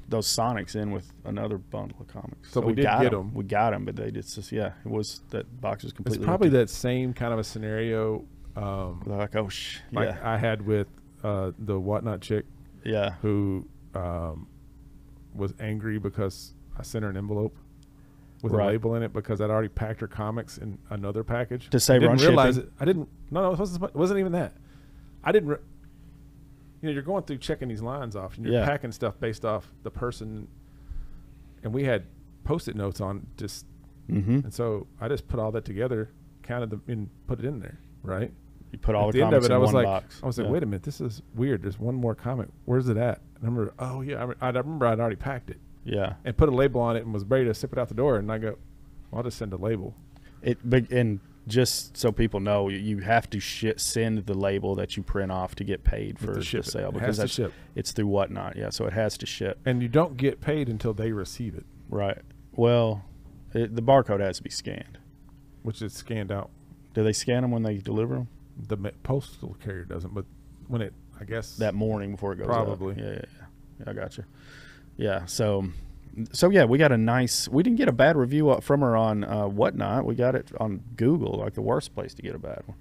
those Sonics in with another bundle of comics. So we did get them. We got them, but they just it was that box was completely. It's probably empty. that same kind of a scenario. They're like, oh Like yeah, I had with the Whatnot chick yeah. who was angry because I sent her an envelope with Right. a label in it because I'd already packed her comics in another package. To save I her on didn't realize shipping? it. I didn't. No, it wasn't even that. I didn't. You're going through checking these lines off, and you're Yeah. packing stuff based off the person. And we had Post-it notes on just, Mm-hmm. and so I just put all that together, counted them, and put it in there. Right. You put all At the the end of comics it, in I was one like, box. yeah. Wait a minute, this is weird. There's one more comic. Where's it at? And I remember, oh yeah, I remember I'd already packed it Yeah. and put a label on it and was ready to ship it out the door. And I go, well, I'll just send a label. And just so people know, you have to send the label that you print off to get paid for To the ship sale it. It because has to ship. it's through Whatnot. Yeah, so it has to ship. And you don't get paid until they receive it, Right. Well, the barcode has to be scanned. which is scanned out. Do they scan them when they deliver them? The postal carrier doesn't, but when it, I guess That morning before it goes Probably. out. Yeah, I got you. Yeah, so So yeah, we got a nice. We didn't get a bad review from her on Whatnot. We got it on Google, like the worst place to get a bad one.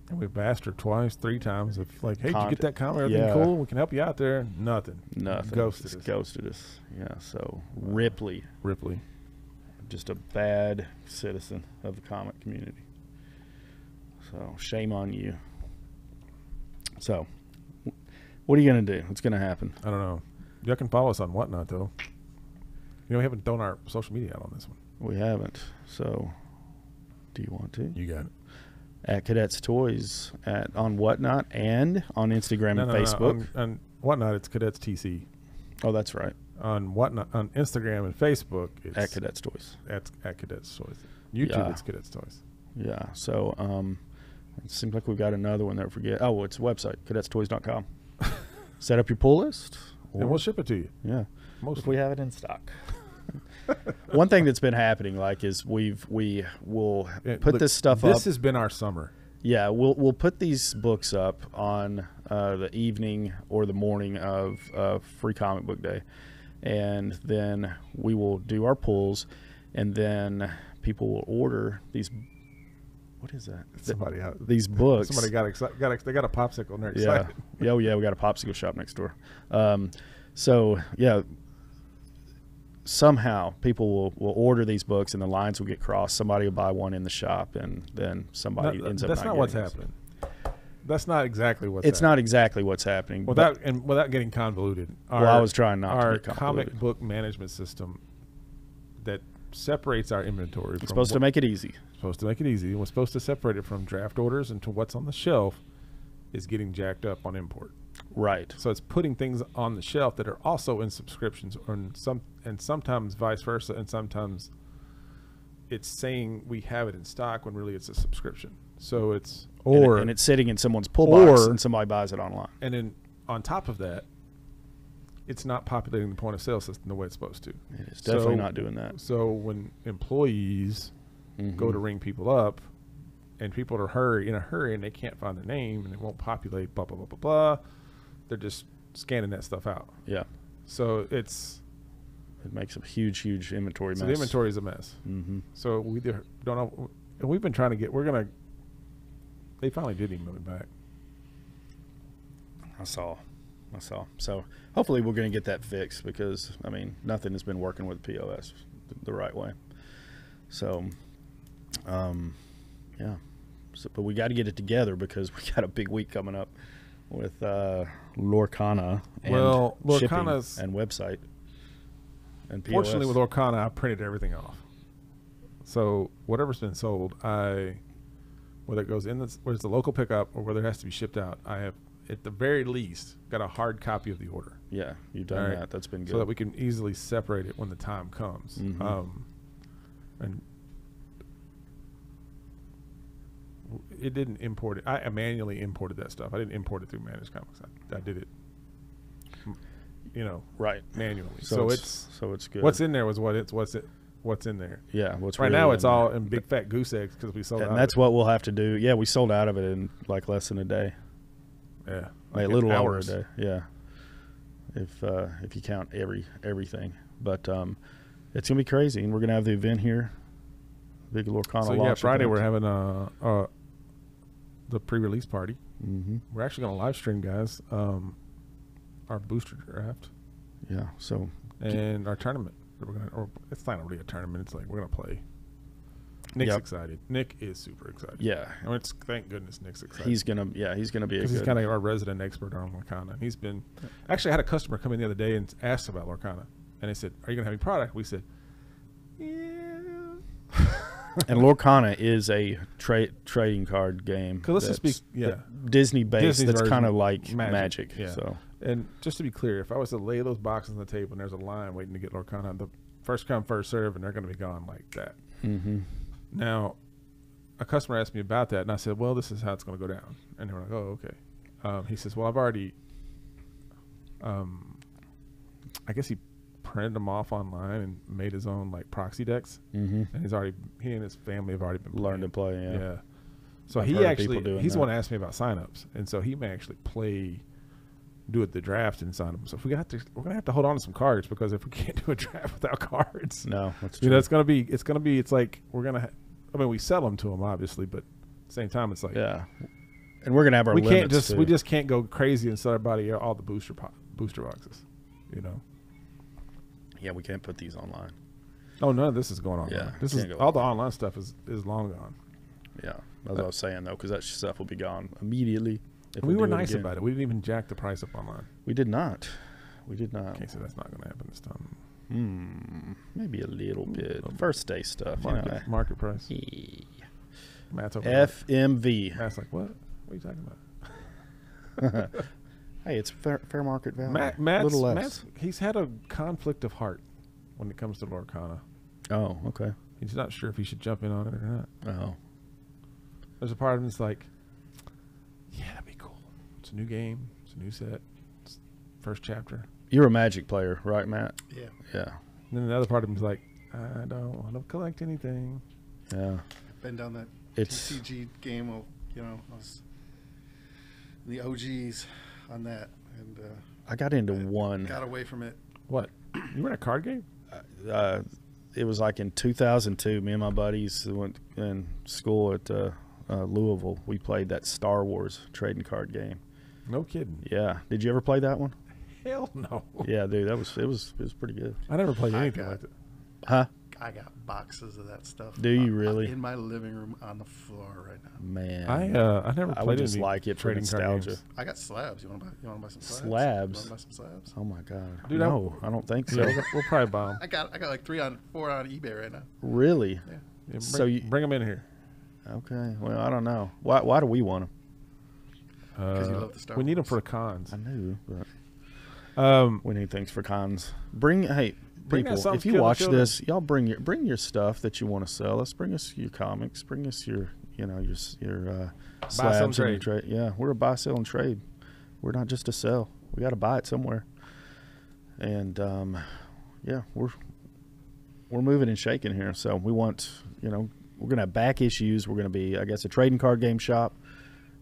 And we've asked her twice, 3 times of like, hey, did you get that comment? Yeah. Everything cool? We can help you out there. Nothing. Ghosted us. Yeah. So Ripley, just a bad citizen of the comic community. So shame on you. So, what are you gonna do? What's gonna happen? I don't know. Y'all can follow us on Whatnot though. You know, we haven't done our social media out on this one. We haven't. So, do you want to? You got it. At Cadets Toys on Whatnot and on Instagram and Facebook. On Whatnot, it's Cadets TC. Oh, that's right. On Whatnot, on Instagram and Facebook, it's at Cadets Toys. At Cadets Toys. YouTube, it's Cadets Toys. Yeah. So, it seems like we've got another one there. Forget. Oh, it's a website, cadetstoys.com. Set up your pull list. And we'll ship it to you. Yeah. If we have it in stock. One thing that's been happening, like, is we will put this stuff up. This has been our summer. Yeah, we'll put these books up on the evening or the morning of Free Comic Book Day, and then we will do our pulls, and then people will order these. What is that? Somebody out. These books. Somebody got excited. They got a popsicle and they're excited. Yeah. Yeah, we got a popsicle shop next door. So yeah. Somehow people will order these books and the lines will get crossed. Somebody will buy one in the shop and then somebody ends up. That's not what's happening. That's not exactly what's. It's not exactly what's happening. Without getting convoluted. I was trying not to our get convoluted. comic book management system that separates our inventory. It's supposed to make it easy. Supposed to make it easy. We're supposed to separate it from draft orders into what's on the shelf. Is getting jacked up on import. Right. So it's putting things on the shelf that are also in subscriptions, or and sometimes vice versa, and sometimes it's saying we have it in stock when really it's a subscription. So it's and it's sitting in someone's pull box and somebody buys it online. And then on top of that, it's not populating the point of sale system the way it's supposed to. It is definitely not doing that. So when employees go to ring people up, and people are in a hurry, and they can't find their name, and it won't populate, blah, blah, blah, blah, blah. They're just scanning that stuff out. Yeah. So it makes a huge inventory mess. So the inventory is a mess. So we don't know. And we've been trying to get, they finally did email me back. I saw. So hopefully we're going to get that fixed because, I mean, nothing has been working with POS the right way. So, yeah. So, but we got to get it together because we got a big week coming up with Lorcana and shipping and website and POS. Fortunately, with Lorcana, I printed everything off. So whatever's been sold, whether it goes in, whether it's a local pickup or whether it has to be shipped out, I have at the very least got a hard copy of the order. Yeah, you've done that. That's been good. So that we can easily separate it when the time comes. And it didn't import it. I manually imported that stuff. I didn't import it through Managed Comics. I did it, right, manually. So it's good. What's in there was what's in there. Yeah, what's right really now it's all in big fat goose eggs because we sold out. And that's what we'll have to do. Yeah, we sold out of it in like less than a day. Yeah, like a little over a day. Yeah, if you count everything, but it's gonna be crazy, and we're gonna have the event here. Big Lorcana launch. So yeah, Friday event. we're having the pre-release party. We're actually going to live stream, guys. Our booster draft. Yeah. So and our tournament. Or it's not really a tournament. It's like we're going to play. Nick's excited. Nick is super excited. Yeah. I mean, thank goodness Nick's excited. He's gonna be a good. He's kind of our resident expert on Lorcana. And he's been actually I had a customer come in the other day and asked about Lorcana, and they said, "Are you going to have any product?" We said, "Yeah." And Lorcana is a trading card game. Let's just be Disney based. That's kind of like Magic. Yeah. So, and just to be clear, if I was to lay those boxes on the table and there's a line waiting to get Lorcana, the first come first serve, and they're going to be gone like that. Now, a customer asked me about that, and I said, "Well, this is how it's going to go down." And they were like, "Oh, okay." He says, "Well, I've already." I guess he printed them off online and made his own like proxy decks, and he and his family have already been learned to play. Yeah. So he's the one that asked me about signups, and so he may actually play do it the draft and sign them. So if we're gonna have to hold on to some cards, because if we can't do a draft without cards, No, that's true. you know, it's like we're gonna. I mean, we sell them to them obviously, but at the same time, it's like Yeah. And we're going to have our we limits can't just too. we just can't go crazy and sell everybody all the booster boxes. You know. Yeah, we can't put these online. Oh, none of this is going on. Yeah, This can't is go all the online stuff is long gone. Yeah, that's what I was saying, though, because that stuff will be gone immediately. If We were do it nice again. about it. We didn't even jack the price up online. We did not. We did not. Okay, so that's not going to happen this time. Maybe a little bit. First day stuff. You know. Market price. Yeah. Matt's over FMV. Matt's like, what? What are you talking about? Hey, it's fair market value. Matt's, little less. Matt's, he's had a conflict of heart when it comes to Lorcana. Oh, okay. He's not sure if he should jump in on it or not. Oh, There's a part of him that's like, yeah, that'd be cool. It's a new game. It's a new set. It's first chapter. you're a Magic player, right, Matt? Yeah. Yeah. And then the other part of him is like, I don't want to collect anything. Yeah. Been down that It's TCG game of, you know, I was in the OGs on that, and I got into I one. got away from it. What? You were in a card game? It was like in 2002. Me and my buddies who went in school at Louisville. We played that Star Wars trading card game. No kidding. Yeah. Did you ever play that one? Hell no. Yeah, dude. It was pretty good. I never played I anything got- like that. Huh? I got boxes of that stuff. Do you really? In my living room on the floor right now. Man. I never I played would just any like it for trading card nostalgia. games. I got slabs. You want to buy some slabs? Slabs? You want to buy some slabs? Oh my god. Dude, no, I don't think so. Yeah, we'll probably buy them. I got like 4 on eBay right now. Really? Yeah. Yeah, So you- bring them in here. Okay. Well, I don't know. Why do we want them? 'Cause you love the Star we need them Wars. for the cons. I knew, but Um, we need things for cons. Bring us people. something If to you kill the watch children. this, y'all bring your stuff that you want to sell. Let's bring us your comics. Bring us your sell, and slabs and trade. trade. Yeah, we're a buy, sell, and trade. We're not just a sell. We got to buy it somewhere. And yeah, we're moving and shaking here. So we want, we're gonna have back issues. We're gonna be, I guess, a trading card game shop.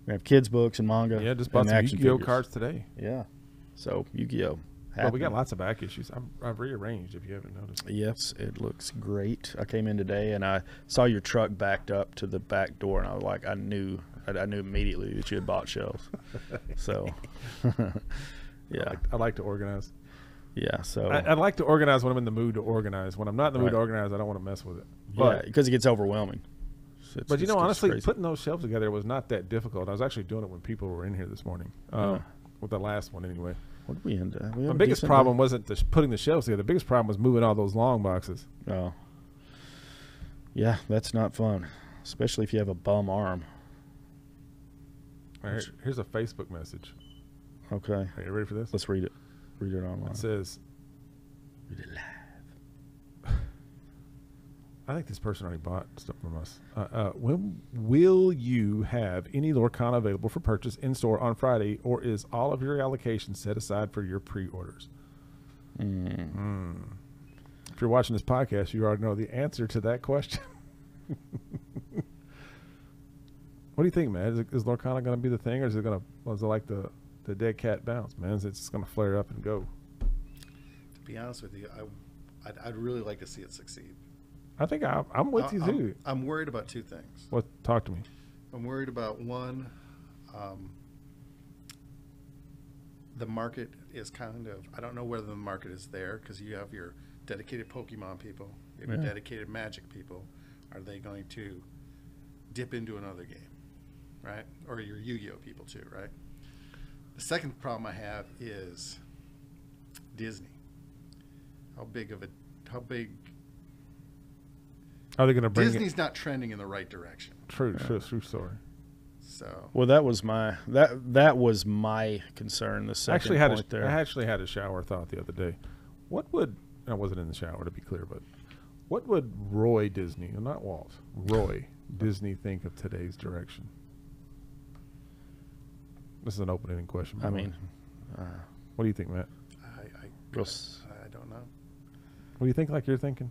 We're gonna have kids books and manga. yeah, just bought and some action Yu-Gi-Oh figures. cards today. Yeah. So Yu-Gi-Oh. But we got happening. lots of back issues. I've rearranged, if you haven't noticed. Yes, it looks great. I came in today and I saw your truck backed up to the back door, and I was like, I knew immediately that you had bought shelves. So, yeah, I like to organize. yeah. So, I like to organize when I'm in the mood to organize. When I'm not in the mood to Right. organize, I don't want to mess with it. yeah, But, because it gets overwhelming. So but you it's know, honestly, crazy. putting those shelves together was not that difficult. I was actually doing it when people were in here this morning. Yeah. With the last one, anyway. What did we end up? We My have a biggest decent problem day? wasn't putting the shelves together. The biggest problem was moving all those long boxes. Oh, yeah, that's not fun, especially if you have a bum arm. All right, here's a Facebook message. Okay, Are you ready for this? let's read it. Read it online. It says, Read it live. I think this person already bought stuff from us. When will you have any Lorcana available for purchase in store on Friday, or is all of your allocation set aside for your pre-orders? If you're watching this podcast, you already know the answer to that question. What do you think, man? Is Lorcana going to be the thing, or is it like the dead cat bounce, man? Is it just going to flare up and go? To be honest with you, I'd really like to see it succeed. I think I'm with you too. I'm worried about 2 things. What? Talk to me. I'm worried about one, the market is kind of, I don't know whether the market is there, because you have your dedicated Pokemon people, you have your Yeah. dedicated Magic people. Are they going to dip into another game, right? Or your Yu-Gi-Oh people too, right? The second problem I have is Disney. How big Are they going to bring Disney's not trending in the right direction. it? True story. So Well, that was my concern. The second I point had a shower thought the other day. What would, I wasn't in the shower to be clear, but what would Roy Disney, not Walt, Roy Disney think of today's direction? This is an open-ended question. I mean, what do you think, Matt? We'll s- I don't know. What do you think? Like you're thinking?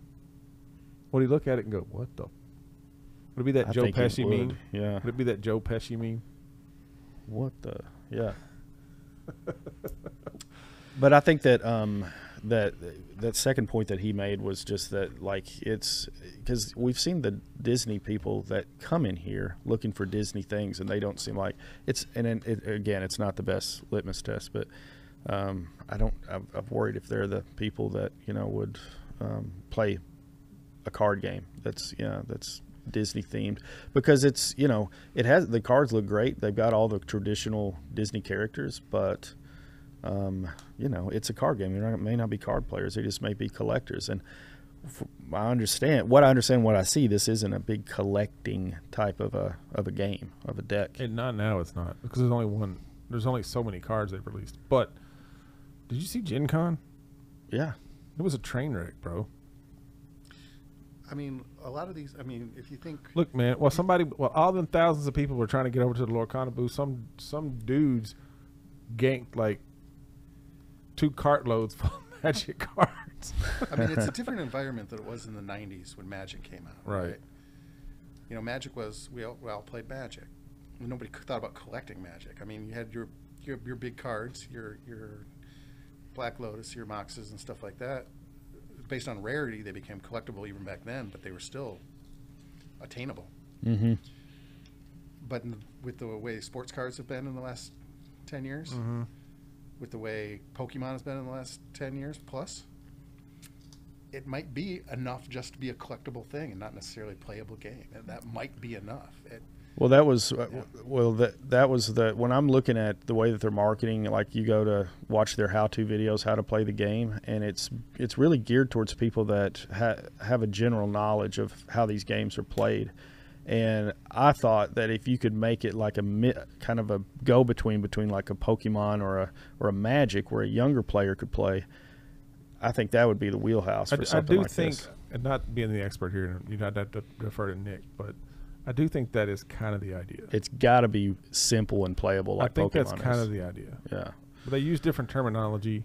What do you look at it and go, "What the?" Would it be that I Joe think it Pesci would. meme? Yeah. Would it be that Joe Pesci meme? What the? Yeah. But I think that that second point that he made was just that, like, it's because we've seen the Disney people that come in here looking for Disney things, and they don't seem like it's. And again, it's not the best litmus test, but I'm worried if they're the people that would play a card game that's Disney themed, because it's it has, the cards look great. They've got all the traditional Disney characters, but it's a card game. It may not be card players. They just may be collectors. And I understand what I see. This isn't a big collecting type of a game, of a deck. And not now. It's not, because there's only so many cards they've released. But did you see Gen Con? Yeah, it was a train wreck, bro. I mean, a lot of these. I mean, if you think, look, man. All them thousands of people were trying to get over to the Lorcana booth. Some dudes ganked like 2 cartloads full of Magic cards. I mean, it's a different environment than it was in the '90s when Magic came out. Right. Magic was we all played Magic. Nobody thought about collecting Magic. I mean, you had your big cards, your Black Lotus, your Moxes, and stuff like that. Based on rarity, they became collectible even back then, but they were still attainable. Mm-hmm. But with the way sports cards have been in the last 10 years, mm-hmm. with the way Pokemon has been in the last 10 years plus, it might be enough just to be a collectible thing and not necessarily a playable game. And that might be enough. Well, that was that was when I'm looking at the way that they're marketing. Like, you go to watch their how-to videos, how to play the game, and it's really geared towards people that have a general knowledge of how these games are played. And I thought that if you could make it like kind of a go-between between like a Pokemon or a Magic, where a younger player could play, I think that would be the wheelhouse for something like this. I do think, and not being the expert here, you'd have to defer to Nick, but I do think that is kind of the idea. It's got to be simple and playable, like Pokemon. I think that's kind of the idea. Yeah, but they use different terminology.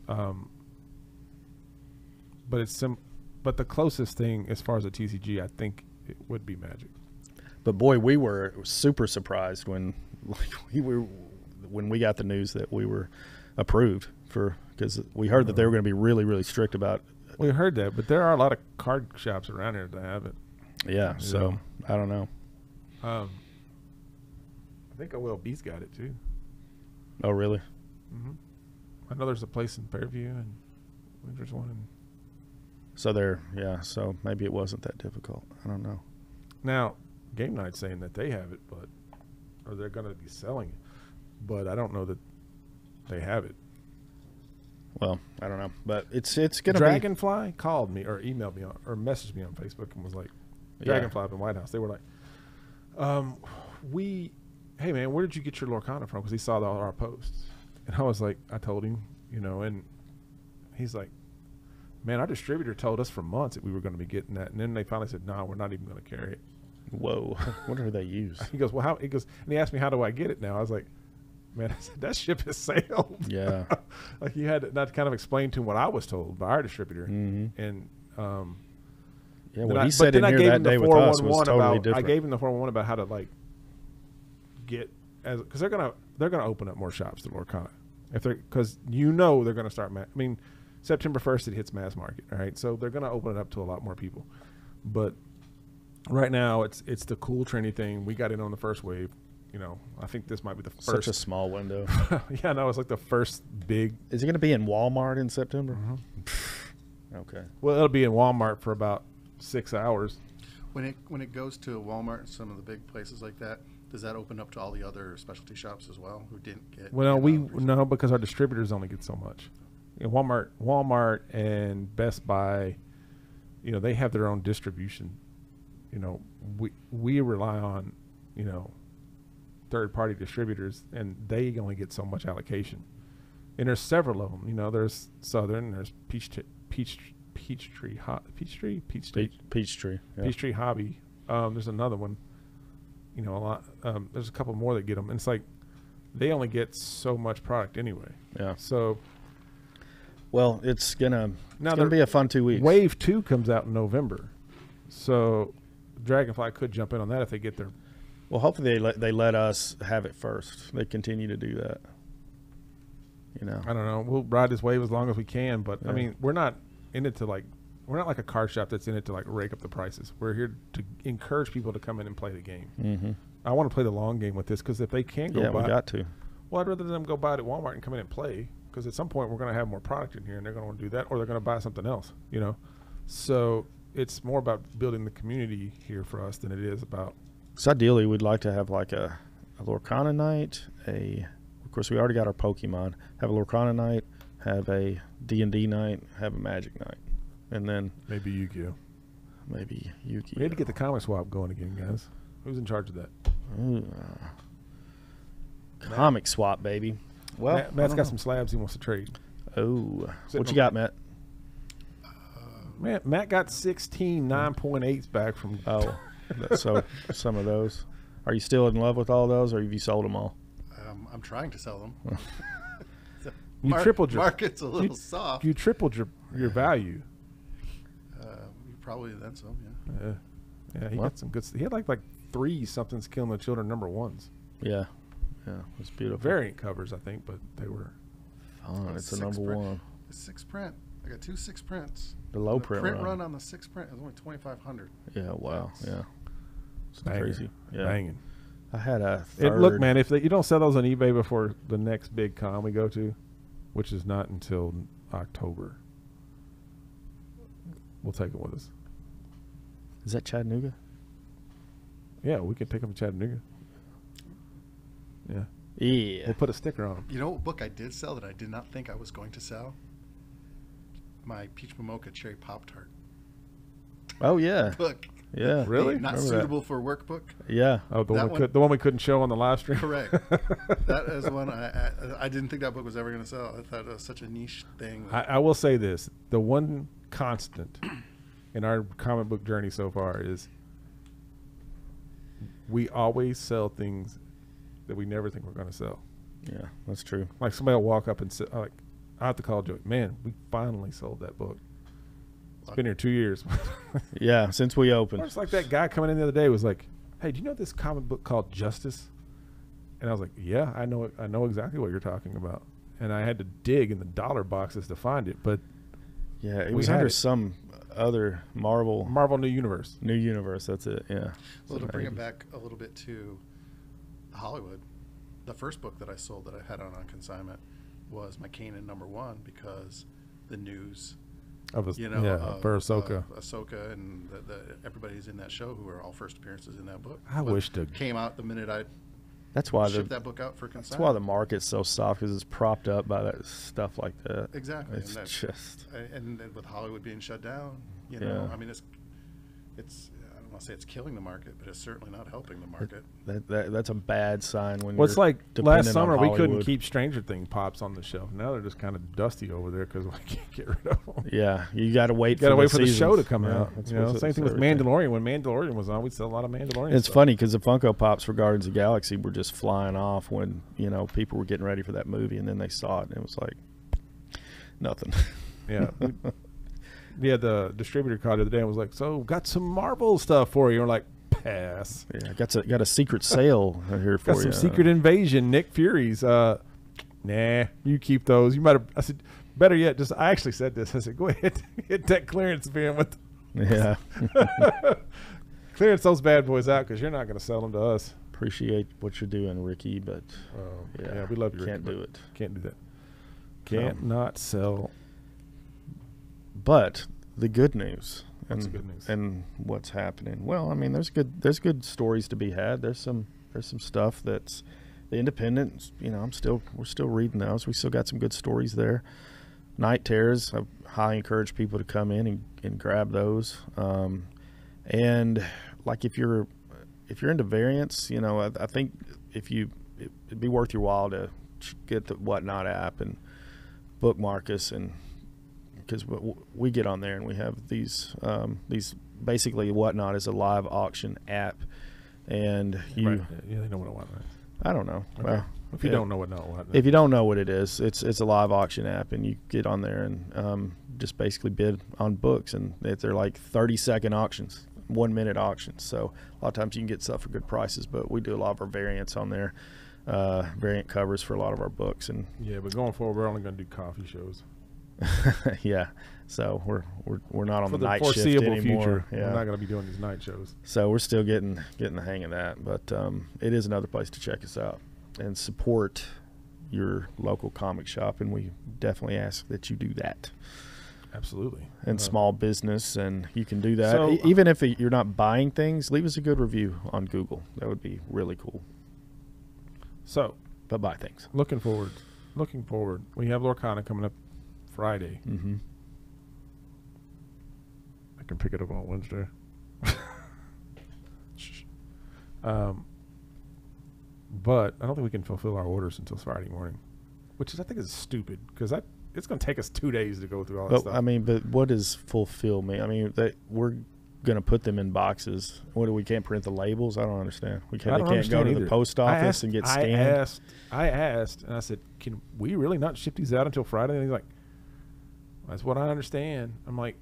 But But the closest thing, as far as a TCG, I think it would be Magic. But boy, we were super surprised when we got the news that we were approved because we heard that they were going to be really, really strict about. We heard that, but there are a lot of card shops around here that have it. Yeah, so I don't know. I think OLB's got it too. Oh, really? Mm-hmm. I know there's a place in Fairview, and there's one in. So maybe it wasn't that difficult. I don't know. Now, Game Night's saying that they have it, or they're going to be selling it, but I don't know that they have it. Well, I don't know, but it's going to be. Dragonfly called me or emailed me or messaged me on Facebook and was like, Dragonfly up in White House. They were like, hey man, where did you get your Lorcana from? Because he saw all our posts. And I was like, I told him, and he's like, man, our distributor told us for months that we were going to be getting that. And then they finally said, no, we're not even going to carry it. Whoa. What do they use? He goes, well, how? He goes, and he asked me, how do I get it now? I was like, man, I said, that ship has sailed. Yeah. Like, you had to not kind of explain to him what I was told by our distributor. Mm-hmm. And, yeah, what he said in here that day with us was totally different. I gave him the 411 about how to get because they're gonna open up more shops to Lorcana because they're gonna start. September 1st it hits mass market. All right, so they're gonna open it up to a lot more people. But right now it's the cool trendy thing. We got in on the first wave. I think this might be the first. Such a small window. Yeah, no, it's like the first big. Is it gonna be in Walmart in September? Mm-hmm. Okay. Well, it'll be in Walmart for about 6 hours. When it goes to Walmart and some of the big places like that, does that open up to all the other specialty shops as well who didn't get? Well, no, because our distributors only get so much. Walmart and Best Buy, they have their own distribution. We rely on, third-party distributors, and they only get so much allocation. And there's several of them. There's Southern, there's Peachtree Hobby. There's another one. A lot. There's a couple more that get them, and it's like they only get so much product anyway. Yeah. So, well, it's gonna be a fun 2 weeks. Wave 2 comes out in November, so Dragonfly could jump in on that if they get their. Well, hopefully they let us have it first. They continue to do that. You know. I don't know. We'll ride this wave as long as we can, but I mean, we're not in it to we're not like a card shop that's in it to like rake up the prices. We're here to encourage people to come in and play the game. Mm-hmm. I want to play the long game with this because if they can't go buy, we got to. well, I'd rather them go buy it at Walmart and come in and play because at some point we're going to have more product in here and they're going to want to do that or they're going to buy something else, you know. So it's more about building the community here for us than it is about. So ideally, we'd like to have like a Lorcana night. Of course, we already got our Pokemon. Have a Lorcana night. Have a D&D night. Have a Magic night, and then Maybe Yu-Gi-Oh. maybe Yuki. We need to get the comic swap going again, guys. Who's in charge of that? Comic swap, baby. Well, Matt's got some slabs he wants to trade. Oh, Sitting what you on- got, Matt? Matt got 16 9.8s back from. Oh, so some of those. Are you still in love with all those, or have you sold them all? I'm trying to sell them. You tripled your market's a little soft. You tripled your value. Probably then some, yeah. Yeah, he got some good. He had like 3 something's killing the children #1s. Yeah, it's beautiful. Variant covers, I think, but they were. Fun. It's a Six number print. one. It's 6 print. I got 2 6 prints. The low The print run. on the 6 print is only 2,500. Yeah, wow. Yeah, it's Banger. crazy. Yeah, Banging. I had a third. Look, man, if you don't sell those on eBay before the next big con we go to, which is not until October, we'll take it with us. Is that Chattanooga? Yeah, we can take them to Chattanooga. Yeah. Yeah. We'll put a sticker on them. You know what book I did sell that I did not think I was going to sell? My Peach Momoka Cherry Pop Tart Oh yeah. book. Yeah. Really? Not Remember that. suitable for workbook. Yeah. Oh, That one- the one we couldn't show on the live stream? Correct. That is one I didn't think that book was ever going to sell. I thought it was such a niche thing. I will say this. The one constant in our comic book journey so far is we always sell things that we never think we're going to sell. Yeah, that's true. Like somebody will walk up and say, like, I have to call Joey, man, we finally sold that book. It's been here 2 years. Yeah, since we opened. It's like that guy coming in the other day was like, hey, do you know this comic book called Justice? And I was like, yeah, I know it. I know exactly what you're talking about. And I had to dig in the dollar boxes to find it. But Yeah, it We was had under it. some other Marvel New Universe. New Universe. That's it. Yeah. Well, to bring it 80s. back a little bit to Hollywood, the first book that I sold that I had on consignment was my Kanan #1 because the news, Of a, you know, for Ahsoka. Ahsoka and everybody's in that show who are all first appearances in that book. I wish to. Came out the minute I That's why shipped that book out for consignment. that's why the market's so soft because it's propped up by that stuff like that. Exactly. It's and that's, just and with Hollywood being shut down, you Yeah. know, I mean, it's I don't want to say it's killing the market, but it's certainly not helping the market. that's a bad sign when Well, it's you're like dependent last summer on we couldn't Hollywood. keep Stranger Things pops on the shelf. Now they're just kind of dusty over there because we can't get rid of them. Yeah, you got to wait. Got to wait for the seasons. show to come Yeah, out. that's You know, what's- same thing with everything. Mandalorian. When Mandalorian was on, we'd sell a lot of Mandalorian. It's stuff. funny because the Funko Pops for Guardians of the Galaxy were just flying off when people were getting ready for that movie, and then they saw it, and it was like nothing. Yeah. Yeah, the distributor called the other day and was like, "So, got some Marvel stuff for you." And we're like, "Pass." Yeah, got a secret sale here for Got you. some Secret Invasion, Nick Fury's. Nah, you keep those. You might have. I said, better yet, I actually said this. I said, go ahead, hit that clearance bin with. Yeah, Clearance those bad boys out because you're not going to sell them to us. appreciate what you're doing, Ricky, but Yeah, we love you. can't Ricky, do but it. Can't do that. Can't not sell. But the good news. What's the good news? And what's happening? Well, I mean, there's good stories to be had. There's some stuff that's the independent. We're still reading those. We still got some good stories there. Night Terrors. I highly encourage people to come in and grab those. And like if you're into variants, I think it'd be worth your while to get the Whatnot app and bookmark us, and because we get on there and we have these basically Whatnot is a live auction app, and you Right. Yeah, they know what I want. Right? I don't know. Okay. Well, If you don't know what, if you don't know what it is, it's a live auction app, and you get on there and just basically bid on books, and they're like 30-second auctions, 1-minute auctions. So a lot of times you can get stuff for good prices, but we do a lot of our variants on there. variant covers for a lot of our books, and Yeah, but going forward, we're only going to do coffee shows yeah. So we're not on for the the night shift foreseeable anymore. future. Yeah. We're not going to be doing these night shows. So we're still getting the hang of that, but it is another place to check us out and support your local comic shop, and we definitely ask that you do that. Absolutely. And small business, and you can do that. So- Even if you're not buying things, leave us a good review on Google. That would be really cool. So, But buy things. looking forward, we have Lorcana coming up Friday. Mm-hmm. I can pick it up on Wednesday. But I don't think we can fulfill our orders until Friday morning, which is, I think, is stupid because it's going to take us 2 days to go through all that But stuff. I mean, but what does fulfill mean? I mean, we're going to put them in boxes. What do we can't print the labels? I don't understand. I They don't can't go understand to either. the post office and get scanned. I asked, and I said, "Can we really not ship these out until Friday?" And he's like, "That's what I understand." I'm like,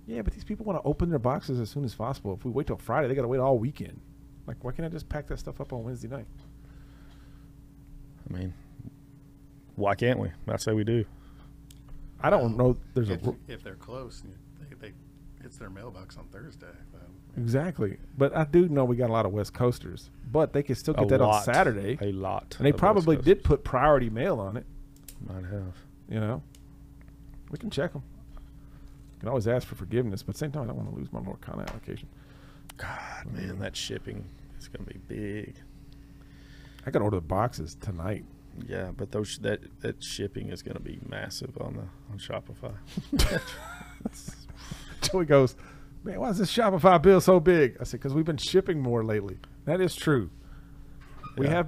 "Yeah, but these people want to open their boxes as soon as possible. If we wait till Friday, they got to wait all weekend. Like, why can't I just pack that stuff up on Wednesday night?" I mean, why can't we? I say we do. I don't know. There's a if they're close, they it's their mailbox on Thursday. exactly, but I do know we got a lot of West Coasters, but they can still get A that on lot. Saturday, A lot. and they of probably West did Coasters. put priority mail on it. Might have. You know, we can check them. Can always ask for forgiveness, but at the same time, I don't want to lose my Lorcana allocation. God, man, that shipping is going to be big. I got to order the boxes tonight. Yeah, but that shipping is going to be massive on Shopify. Joey goes, "Man, why is this Shopify bill so big?" I said, "Because we've been shipping more lately." That is true. We Yeah.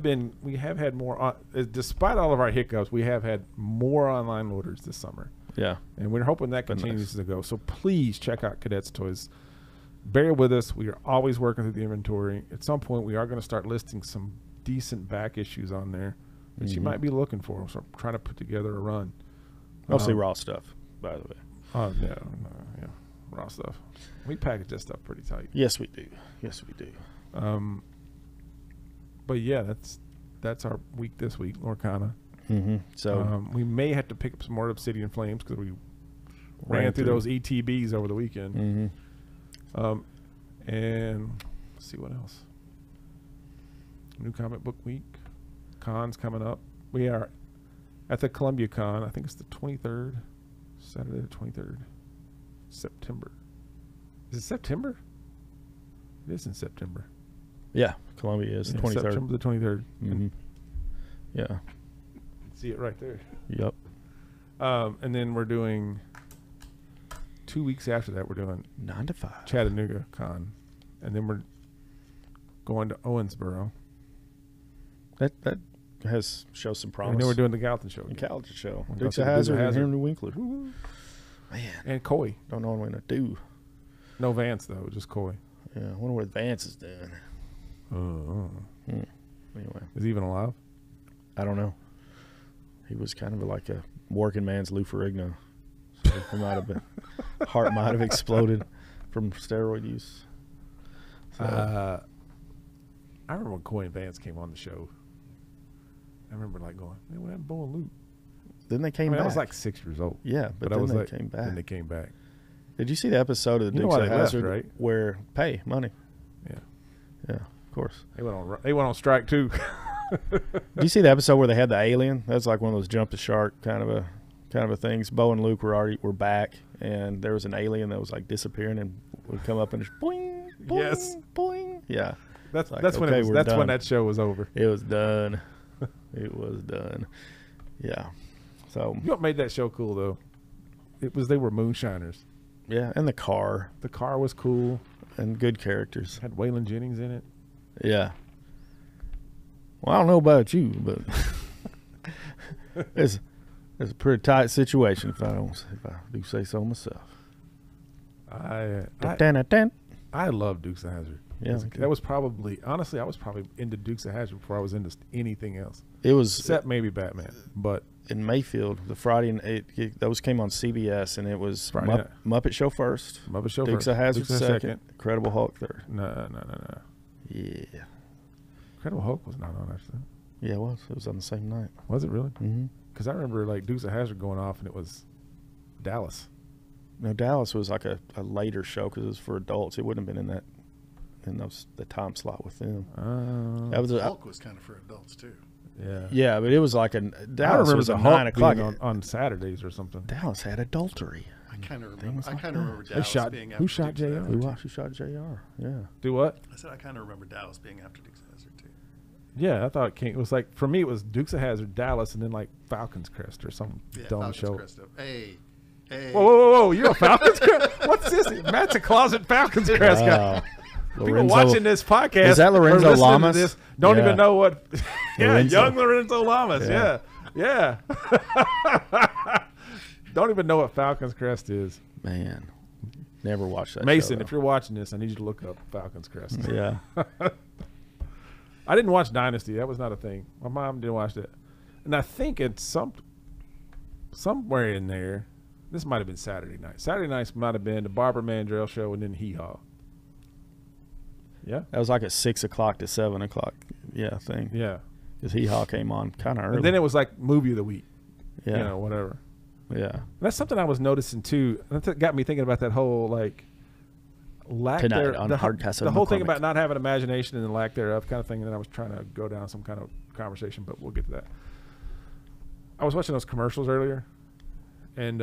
have had more. Despite all of our hiccups, we have had more online orders this summer, Yeah. and we're hoping that Been continues nice. to go. So please check out Cadets Toys. Bear with us. We are always working through the inventory. At some point, we are going to start listing some decent back issues on there that you Mhm. might be looking for. So I'm trying to put together a run. Mostly Um, raw stuff, by the way. Oh no, yeah, raw stuff. We package that stuff pretty tight. Yes, we do. Yes, we do. But yeah, that's our week this week, Lorcana. Mm-hmm. So We may have to pick up some more Obsidian Flames because we ran through those ETBs over the weekend. Mm-hmm. And let's see what else. New comic book week. Cons coming up. We are at the Columbia Con. I think it's the 23rd. Saturday the 23rd. September. Is it September? It is in September. Yeah, Columbia is Yeah, 23rd. September the 23rd. Mm-hmm. Yeah. You can see it right there. Yep. And then we're doing 2 weeks after that. We're doing 9 to 5. Chattanooga Con, and then we're going to Owensboro, That shows some promise. and then we're doing the Gallatin show the again. Calendar show. We'll go Dukes see of the Dukes of Hazzard and Hazzard. Henry Winkler. Woo. Man, and Coy. don't know what I'm gonna do. No Vance though, just Coy. Yeah, I wonder what Vance is doing. Anyway, Is he even alive? I don't know. He was kind of like a working man's Lou Ferrigno. So he might have been heart might have exploded from steroid use. So, I remember when Coy and Vance came on the show. I remember like going, "Man, what happened to Bo and Luke?" then they I came mean, I back. was like 6 years old. yeah, but I then was they like, came back. Then they came back. Did you see the episode of the You know Dukes why of they left, Hazzard right? where pay money? Yeah, Yeah, of course. they went on strike too. Did you see the episode where they had the alien? That's like one of those jump the shark kind of a things. Bo and Luke were back, and there was an alien that was like disappearing and would come up and just boing, boing, Yes. boing. Yeah, That's Like, that's when okay, it was, we're that's when done. that show was over. it was done. It was done. Yeah. So You know what made that show cool though? They were moonshiners. yeah, and the car The car was cool. and good characters. Had Waylon Jennings in it. Yeah. Well, I don't know about you, but it's a pretty tight situation if I do say so myself. I love Dukes of Hazzard. Yeah, That was probably, honestly, I was probably into Dukes of Hazzard before I was into anything else, it was except maybe Batman. But in Mayfield, the Friday, and those came on CBS, and it was Friday night. Muppet Show first, Muppet Show Dukes first, of Hazzard Dukes of second, Incredible Hulk third. No. Yeah, Incredible Hulk was not on after that. Yeah, it was. It was on the same night. Was it really? Mm-hmm. Because I remember like Dukes of Hazzard going off, and it was Dallas. No, Dallas was like a later show because it was for adults. It wouldn't have been in the time slot with them. That was Hulk was kind of for adults too. Yeah. yeah, but it was like Dallas was a the Hulk 9 o'clock. being on Saturdays or something. Dallas had adultery. I kind of Things remember. I like kind of that. remember They Dallas shot- being who after shot Dukes of JR? Hazzard, too. Who shot Jr. Yeah. Do what? I said I kind of remember Dallas being after Dukes of Hazzard too. Yeah, I thought it was like, for me, it was Dukes of Hazzard, Dallas, and then like Falcons Crest or some Yeah, dumb Falcons show. Crest up. Hey. Whoa! You're a Falcons Crest? What's this? Matt's a closet Falcons Crest guy. People watching this podcast, is that Lorenzo or listening to Lamas? this, don't Yeah. even know what. Yeah, Lorenzo. young Lorenzo Lamas. Yeah. Don't even know what Falcons Crest is. Man, never watched that. Mason, show, if you're watching this, I need you to look up Falcons Crest. yeah, I didn't watch Dynasty. That was not a thing. My mom didn't watch that. And I think it's somewhere in there. This might have been Saturday night. Saturday nights might have been the Barbara Mandrell show and then Hee Haw. Yeah? that was like a 6 o'clock to 7 o'clock. Yeah, thing. Yeah. Because Hee Haw came on kind of early. And then it was like movie of the week. yeah, You know, whatever. yeah. And that's something I was noticing too. And that got me thinking about that whole like lack Tonight there, on the, Hardcastle the whole thing McCormick. about not having imagination and the lack thereof kind of thing. And then I was trying to go down some kind of conversation, but we'll get to that. I was watching those commercials earlier, and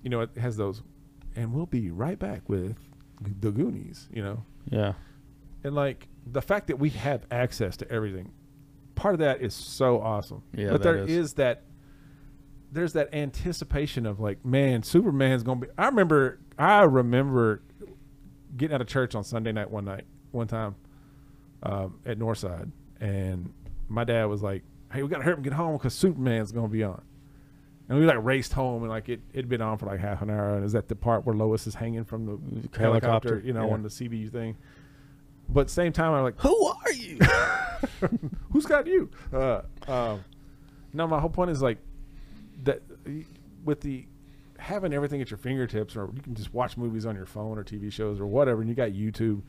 you know, it has those, and we'll be right back with the Goonies, you know. Yeah. And like the fact that we have access to everything, part of that is so awesome. Yeah, but that there is. is that, there's that anticipation of like, man, Superman's gonna be. I remember getting out of church on Sunday night one time at Northside, and my dad was like, "Hey, we gotta hurry up and get home because Superman's gonna be on." And we like raced home, and like it'd been on for like half an hour. And is that the part where Lois is hanging from the helicopter, you know, yeah. on the CBU thing? But at the same time, I'm like, Who are you? who's got you? No, my whole point is like that with the having everything at your fingertips, or you can just watch movies on your phone or TV shows or whatever, and you got YouTube.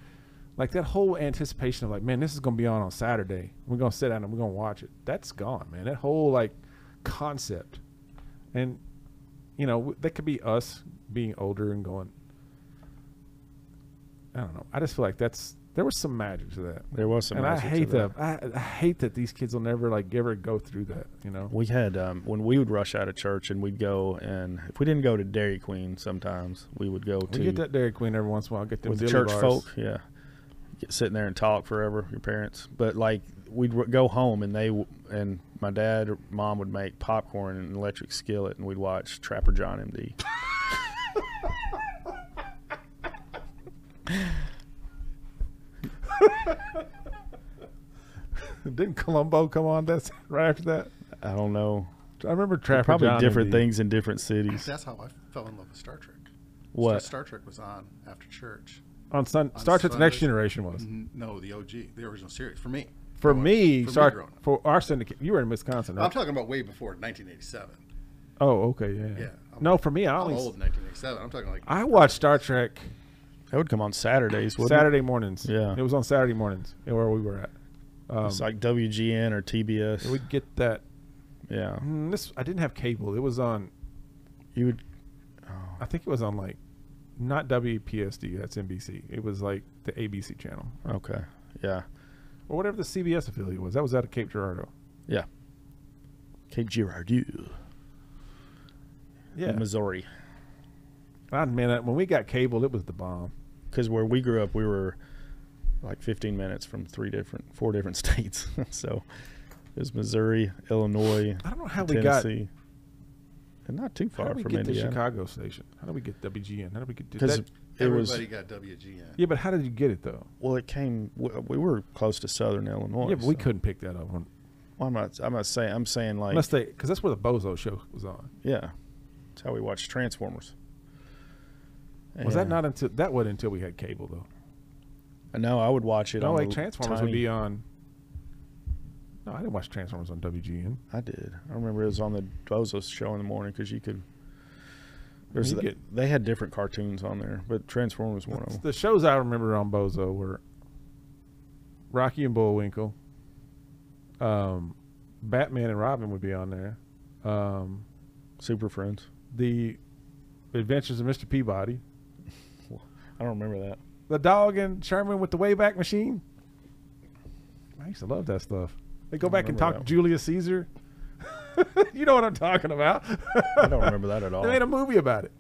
Like that whole anticipation of like, man, this is gonna be on Saturday. We're gonna sit down and we're gonna watch it. That's gone, man. That whole like concept. And, you know, that could be us being older and going, I don't know. I just feel like there was some magic to that. There was some. And I magic hate to that. I hate that these kids will never like ever go through that, you know? We had when we would rush out of church and we'd go, and if we didn't go to Dairy Queen, sometimes we would go to We get that Dairy Queen every once in a while. Get them with the dilly church bars. folk. Yeah, sitting there and talk forever. Your parents, but like we'd go home and and my dad or mom would make popcorn in an electric skillet, and we'd watch Trapper John MD. Didn't Columbo come on that's right after that? I don't know. I remember Trapper Probably John different MD. things in different cities. That's how I fell in love with Star Trek. What? Star Trek was on after church. On Star Trek's Next Sundays. Generation was. No, the OG, the original series for me. For Growing- me, for for growing up. our syndicate, you were in Wisconsin, right? I'm talking about way before 1987. Oh, okay, yeah. Yeah. No, for me, I I'm only old in 1987. I'm talking like I watched Star Trek That would come on Saturdays. Wouldn't Saturday mornings. Yeah. It was on Saturday mornings where we were at. it? It's like WGN or TBS. We'd get that. Yeah, I didn't have cable. It was on. you would. I think it was on like, not WPSD. That's NBC. It was like the ABC channel Okay. Yeah. or whatever the CBS affiliate was. That was out of Cape Girardeau. Yeah. Cape Girardeau. Yeah, Missouri. Man, when we got cable, it was the bomb. Because where we grew up, we were like 15 minutes from 4 different states. So it was Missouri, Illinois, I don't know how we got. Tennessee. And not too How far did we from get the Indiana. Chicago station? How did we get WGN? How did we get? Because That, it was, everybody got WGN. yeah, but how did you get it though? well, it came, we were close to Southern Illinois. Yeah, but we so- couldn't pick that up. Well, I'm saying like, Unless they, because that's where the Bozo show was on. yeah. That's how we watched Transformers. Was that And- not until that wasn't until we had cable though? No, I would watch it No, on like the Transformers tiny, would be on. No, I didn't watch Transformers on WGN. I did. I remember it was on the Bozo's show in the morning because you could. There's You get- they had different cartoons on there, but Transformers was one of them. The shows I remember on Bozo were Rocky and Bullwinkle, Batman and Robin would be on there. Super Friends. The Adventures of Mr. Peabody. I don't remember that. The dog and Sherman with the Wayback Machine. I used to love that stuff. They go back and talk to Julius Caesar. You know what I'm talking about. I don't remember that at all. They made a movie about it.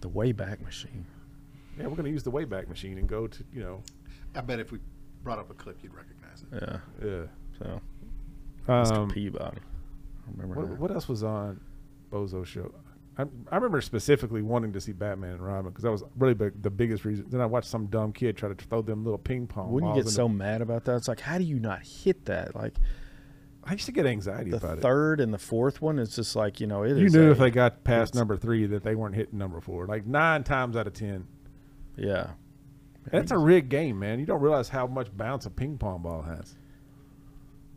The Wayback Machine. Yeah, we're going to use the Wayback Machine and go to, you know. I bet if we brought up a clip, you'd recognize it. Yeah. Yeah. So, Mr. Peabody. I remember that. What else was on Bozo's show? I remember specifically wanting to see Batman and Robin because that was really the biggest reason. Then I watched some dumb kid try to throw them little ping pong balls. Wouldn't you get so mad about that? It's like, how do you not hit that? Like, I used to get anxiety about it. The third and the fourth one, it's just like, you know, you knew if they got past number 3 that they weren't hitting number 4. Like 9 times out of 10. Yeah. That's a rigged game, man. You don't realize how much bounce a ping pong ball has.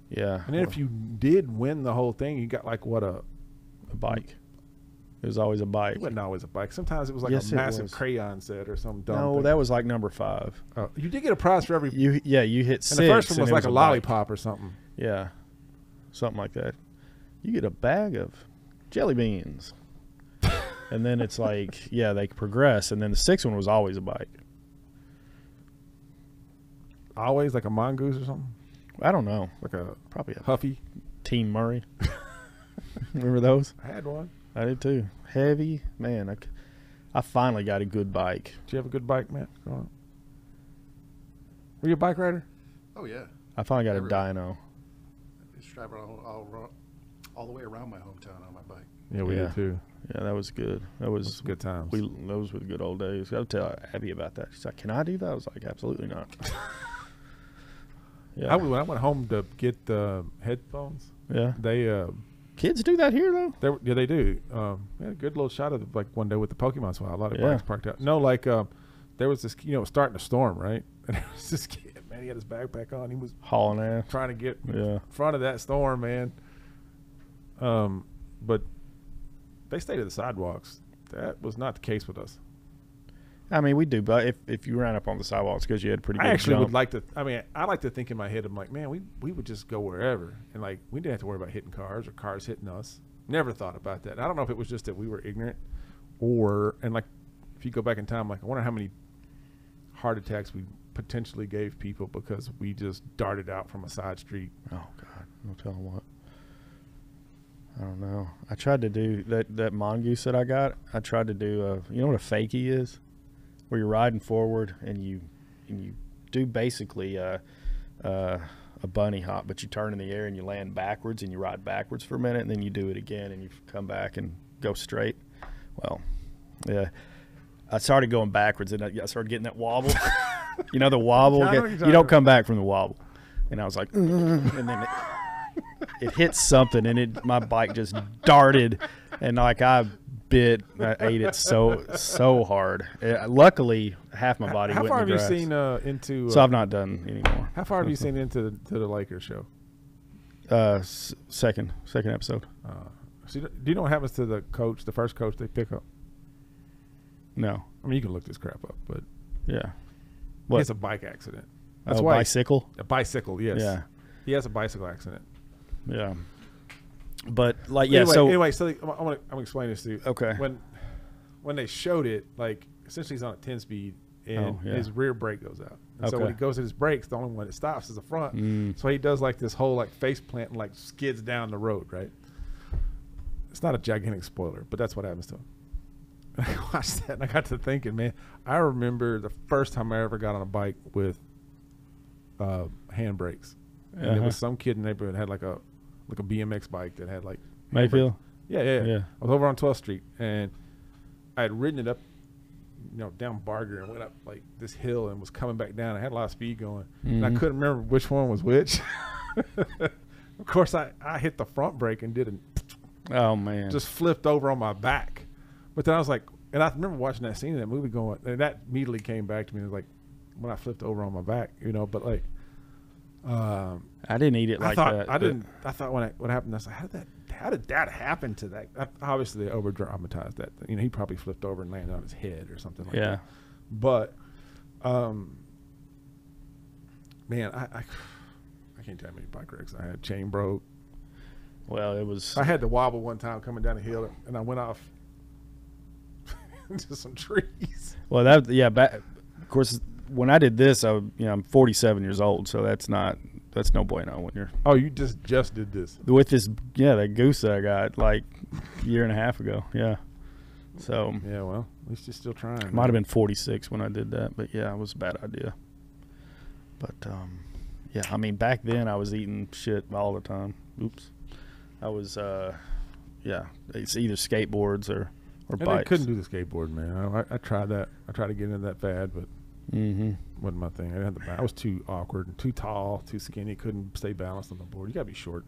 Yeah. And then if you did win the whole thing, you got like what a bike. It was always a bike. It wasn't always a bike. Sometimes it was like a massive crayon set or some dumb thing. That was like number 5. Oh, you did get a prize for every. You hit 6. And the first one was like a lollipop or something. Yeah, something like that. You get a bag of jelly beans, and then it's like, yeah, they progress, and then the 6th one was always a bike. Always like a mongoose or something. I don't know. Like a probably a Huffy. Team Murray. Remember those? I had one. I did too. Heavy, man. I finally got a good bike. Did you have a good bike, Matt? Were you a bike rider? Oh, yeah. I finally got a dyno. I used to drive all the way around my hometown on my bike. Yeah, we did too. Yeah, that was good. That was good times. Those were the good old days. I got to tell Abby about that. She's like, "Can I do that?" I was like, "Absolutely not." Yeah. When I went home to get the headphones. Yeah. They kids do that here though. They do. We had a good little shot of like one day with the Pokemon swap. A lot of bikes parked out. No, like there was this, starting to storm, right? And there was this kid, man. He had his backpack on. He was hauling ass, trying to get in front of that storm, man. But they stayed at the sidewalks. That was not the case with us. I mean, we do, but if you ran up on the sidewalks because you had pretty good I actually jump. would like to. I mean, I like to think in my head, I'm like, man, we would just go wherever, and like we didn't have to worry about hitting cars or cars hitting us. Never thought about that. I don't know if it was just that we were ignorant, and like if you go back in time, like I wonder how many heart attacks we potentially gave people because we just darted out from a side street. Oh God, no telling what. I don't know. I tried to do that mongoose that I got. I tried to do you know what a fakie is? Where you're riding forward and you do basically a bunny hop, but you turn in the air and you land backwards and you ride backwards for a minute and then you do it again and you come back and go straight. Well, yeah, I started going backwards and I started getting that wobble. You know the wobble. You don't come back from the wobble, and I was like, and then it hit something and my bike just darted and like I ate it so hard. Luckily, half my body went in the grass. How far have you seen into? So I've not done anymore. How far have you seen into the Lakers show? Second episode. So do you know what happens to the first coach they pick up? No. I mean, you can look this crap up, but yeah, he has a bike accident. That's why bicycle. A bicycle, yes. Yeah, he has a bicycle accident. Yeah. But like anyway, so I'm gonna explain this to you. Okay. When they showed it, like essentially he's on a 10-speed and his rear brake goes out. And so when he goes at his brakes, the only one that stops is the front. So he does like this whole like face plant and like skids down the road, right? It's not a gigantic spoiler, but that's what happens to him. And I watched that and I got to thinking, man, I remember the first time I ever got on a bike with hand brakes. And there was some kid in the neighborhood that had like a BMX bike that had like Mayfield. Yeah. I was over on 12th Street and I had ridden it up, down Barger and went up like this hill and was coming back down. I had a lot of speed going, and I couldn't remember which one was which. Of course, I hit the front brake and did oh man, just flipped over on my back. But then I was like, and I remember watching that scene in that movie going, and that immediately came back to me. It was like when I flipped over on my back, but like. I didn't eat it like that. I thought when what happened, I was like, how did that happen to that? Obviously, they over dramatized that. He probably flipped over and landed on his head or something like that. But, man, can't tell how many bike wrecks I had. Chain broke. Well, it was. I had to wobble one time coming down the hill, and I went off into some trees. Well, that yeah. Back, of course, when I did this, I'm 47 years old, so that's no bueno when you're. Oh, you just did this with this that goose that I got like a year and a half ago. Yeah. So yeah, well, at least you're still trying. Might have been 46 when I did that, but yeah, it was a bad idea. But yeah, I mean, back then I was eating shit all the time. Oops. I was yeah, it's either skateboards or bikes. I couldn't do the skateboard, man. I tried that. I tried to get into that fad, but wasn't my thing. I was too awkward and too tall, too skinny. Couldn't stay balanced on the board. You gotta be short.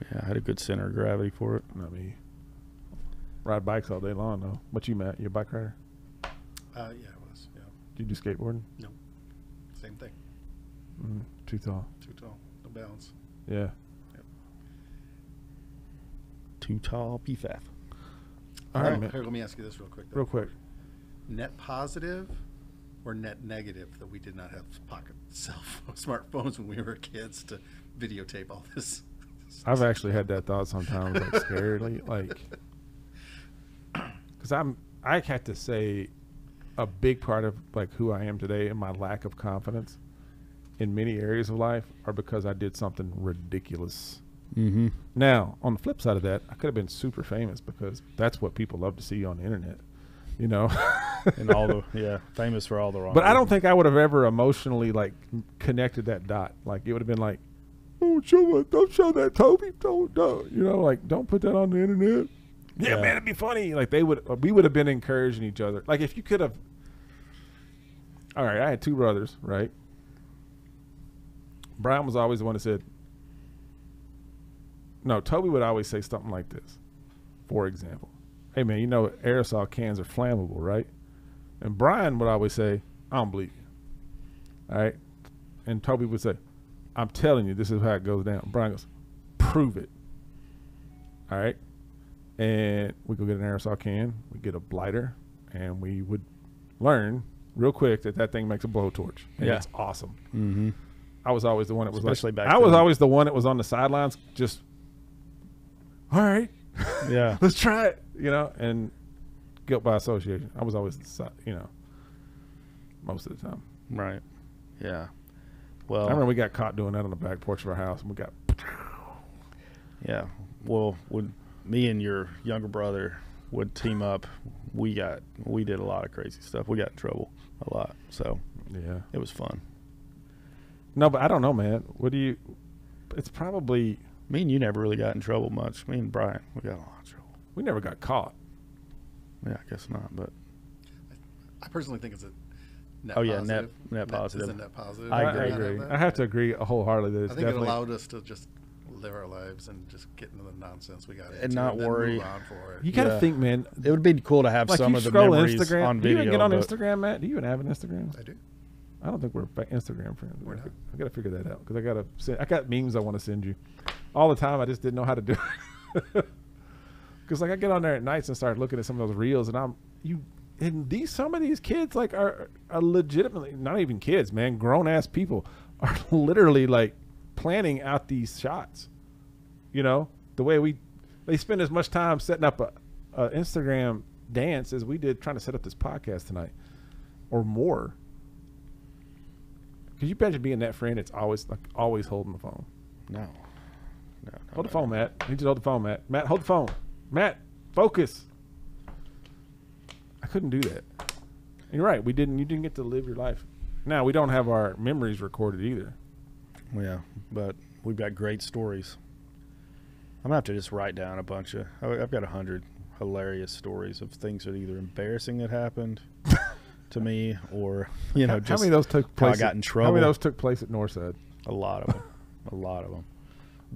Yeah, I had a good center of gravity for it. Not me. Ride bikes all day long, though. What you, Matt? You a bike rider? Yeah, I was. Yeah. Do you do skateboarding? No. Same thing. Too tall. Too tall. No balance. Yeah. Yep. Too tall, PFAF. All right, man. Here, let me ask you this real quick. Real quick. Net positive or net negative that we did not have pocket smartphones when we were kids to videotape all this? I've actually had that thought sometimes, like scarily, like, because I had to say a big part of like who I am today and my lack of confidence in many areas of life are because I did something ridiculous. Now, on the flip side of that, I could have been super famous because that's what people love to see on the internet, you know. And all the famous for all the wrong. But I don't think I would have ever emotionally like connected that dot. Like it would have been like, don't show that, Toby. Don't, you know, like don't put that on the internet. Yeah, man, it'd be funny. Like we would have been encouraging each other. Like if you could have. All right, I had two brothers, right? Brian was always the one that said. No, Toby would always say something like this. For example, hey man, you know aerosol cans are flammable, right? And Brian would always say, I don't believe you. All right, and Toby would say, I'm telling you, this is how it goes down. Brian goes, prove it. All right. And we go get an aerosol can, we get a blighter, and we would learn real quick that thing makes a blowtorch. And it's awesome. I was always the one that was especially like, back I was then. always the one that was on the sidelines, just, all right, yeah, let's try it, you know, and guilt by association. I was always, you know, most of the time. Right. Yeah. Well, I remember we got caught doing that on the back porch of our house, and we got. Yeah. Well, when me and your younger brother would team up, we did a lot of crazy stuff. We got in trouble a lot, so yeah, it was fun. No, but I don't know, man. It's probably. Me and you never really got in trouble much. Me and Brian, we got a lot of trouble. We never got caught. Yeah, I guess not, but. I personally think it's a net positive. positive. Net positive. Is a net positive. I I agree. I have to agree wholeheartedly that it's I think it definitely. allowed us to just live our lives and just get into the nonsense we got into And not then worry. move on for it. You got to think, man. It would be cool to have Like some you of the scroll memories Instagram. on Do you video. even get on but Instagram, Matt? Do you even have an Instagram? I do. I don't think we're Instagram friends. We're not. I got to figure that out because I got memes I want to send you all the time. I just didn't know how to do it because like I get on there at nights and start looking at some of those reels, and some of these kids like are legitimately not even kids, man. Grown ass people are literally like planning out these shots. You know the way they spend as much time setting up a Instagram dance as we did trying to set up this podcast tonight, or more. Could you imagine being that friend that's always holding the phone? No. Hold the phone, Matt. You need to hold the phone, Matt. Matt, hold the phone. Matt, focus. I couldn't do that. And you're right. You didn't get to live your life. Now, we don't have our memories recorded either. Yeah, but we've got great stories. I'm going to have to just write down a bunch of... I've got 100 hilarious stories of things that either embarrassing that happened to me or, you know, just how many of those took place? I got in trouble. How many of those took place at Northside? A lot of them. A lot of them.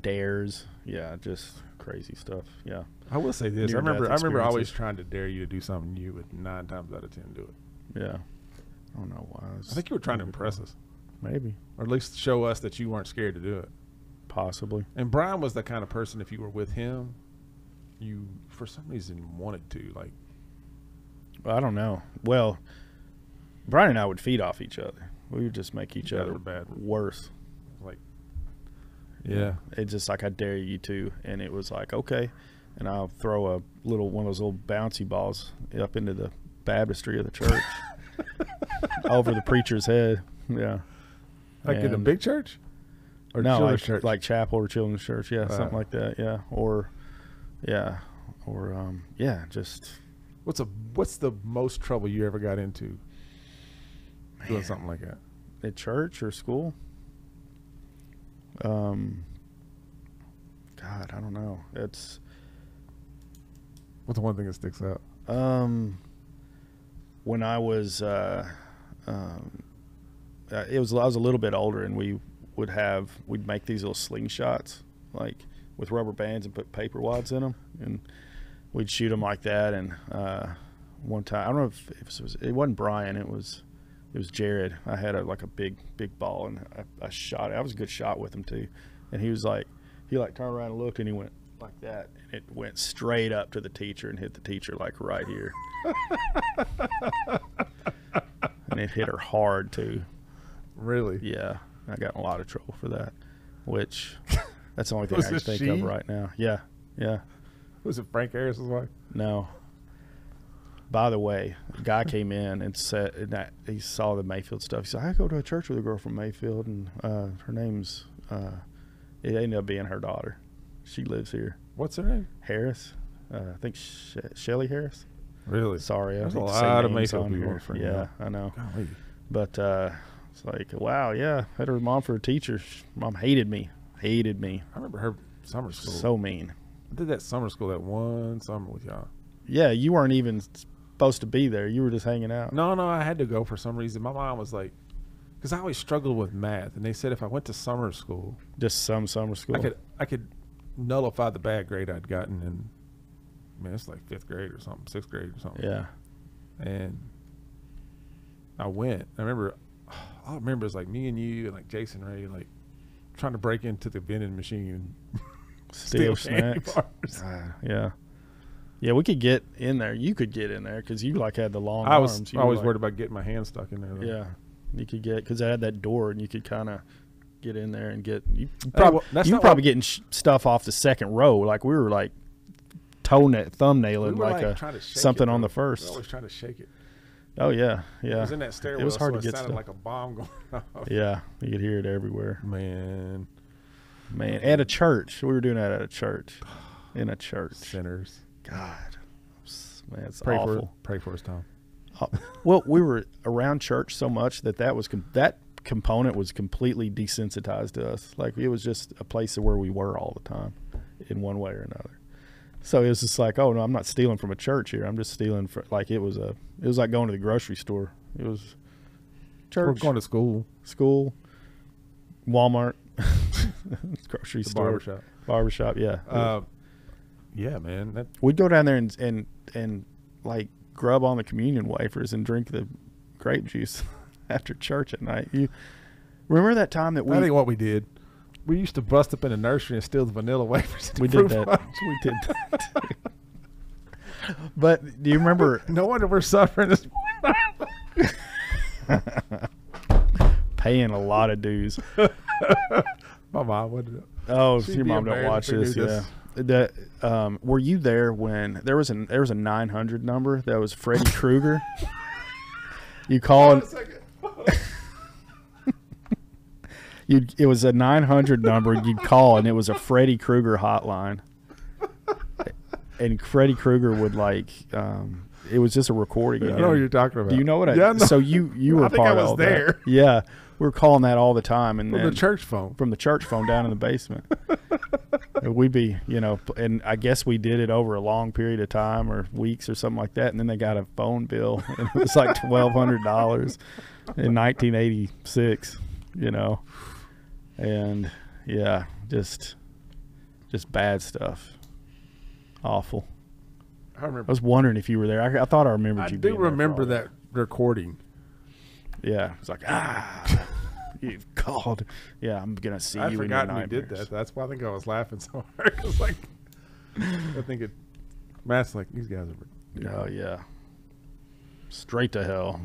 Dares. Yeah, just crazy stuff. Yeah. I will say this. I Near-death remember always experiences. trying to dare you to do something you would 9 times out of 10 do it. Yeah. I don't know why. I think you were trying to impress us. Maybe. Or at least show us that you weren't scared to do it. Possibly. And Brian was the kind of person, if you were with him, you, for some reason, wanted to. Like, I don't know. Well, Brian and I would feed off each other. We would just make each You guys other were bad. worse. like Yeah. It's just like, I dare you to. And it was like, okay. And I'll throw one of those little bouncy balls up into the baptistry of the church over the preacher's head. Yeah. Like in a big church? Or no, children's church? like chapel or children's church. Yeah, something like that. Yeah. Or just. What's the most trouble you ever got into doing something like that? At church or school? God, I don't know. What's the one thing that sticks out? When I was, I was a little bit older, and we'd make these little slingshots, like with rubber bands, and put paper wads in them, and we'd shoot them like that. And one time, I don't know if it wasn't Brian, it was Jared. I had a big ball, and I shot it. I was a good shot with him too. And he turned around and looked, and he went like that, and it went straight up to the teacher and hit the teacher like right here. And it hit her hard too. Really? Yeah, I got in a lot of trouble for that, which that's the only thing I can think of right now. Yeah. Was it Frank Harris's wife? No. By the way, a guy came in and said that he saw the Mayfield stuff. He said, I go to a church with a girl from Mayfield, and her name's it ended up being her daughter. She lives here. What's her name? Harris. I think Shelly Harris. Really? Sorry, There's I a think to say lot of names Mayfield on people. here. Yeah, I know. Golly. But it's like, wow, yeah, had her mom for a teacher. Mom hated me. I remember her summer school. So mean. I did that summer school that one summer with y'all. Yeah, you weren't even supposed to be there. You were just hanging out. No, I had to go for some reason. My mom was like, because I always struggled with math, and they said if I went to summer school, Just some summer school. I could nullify the bad grade I'd gotten in, it's like 5th grade or something, 6th grade or something. Yeah. And I went. I remember it was like me and you and like Jason Ray, like trying to break into the vending machine and Steal candy snacks. bars. Yeah. Yeah, we could get in there. You could get in there because you had the long I was arms. You always were worried about getting my hand stuck in there, though. Yeah, you could get, because I had that door, and you could kind of get in there and get. You that's were not probably getting stuff off the second row. Like we were like thumbnailing We were like trying to shake something it, on bro. the first. We were always trying to shake it. Oh yeah. It was in that stairwell. It was hard so to get it sounded stuff. like a bomb going off. Yeah, you could hear it everywhere. Man, At a church, we were doing that at a church, in a church. sinners. God, man, it's Pray awful. for us, Tom. Well, we were around church so much that that component was completely desensitized to us. Like it was just a place where we were all the time, in one way or another. So it was just like, oh no, I'm not stealing from a church here. I'm just stealing for it was like going to the grocery store. It was church, We're going to school. Walmart, grocery The store, barbershop. Yeah, Yeah, man. we'd go down there and like grub on the communion wafers and drink the grape juice after church at night. You remember that time that I think what we did, we used to bust up in the nursery and steal the vanilla wafers. we did that. We did that. But do you remember? No wonder we're suffering this. Paying a lot of dues. My mom would. Oh, She'd your be mom don't embarrassed watch if we this. knew Yeah. That were you there when there was a 900 number that was Freddy Krueger? You call it. It was a 900 number you'd call, and it was a Freddy Krueger hotline. And Freddy Krueger would it was just a recording. I know what you're talking about. Do you know what Yeah, no. So you were I think I part was of there. that. Yeah, we were calling that all the time, and From then the church phone. from the church phone down in the basement. We'd be, and I guess we did it over a long period of time or weeks or something like that. And then they got a phone bill, and it was like $1,200 in 1986, and yeah, just bad stuff. Awful. I remember. I was wondering if you were there. I thought I remembered I you. do being there for remember all that recording. Yeah, it's like you've called. Yeah, I'm gonna see I'd you. forgotten in your we did nightmares. that. That's why I think I was laughing so hard. Cause I think Matt's like, these guys are. Oh yeah, straight to hell.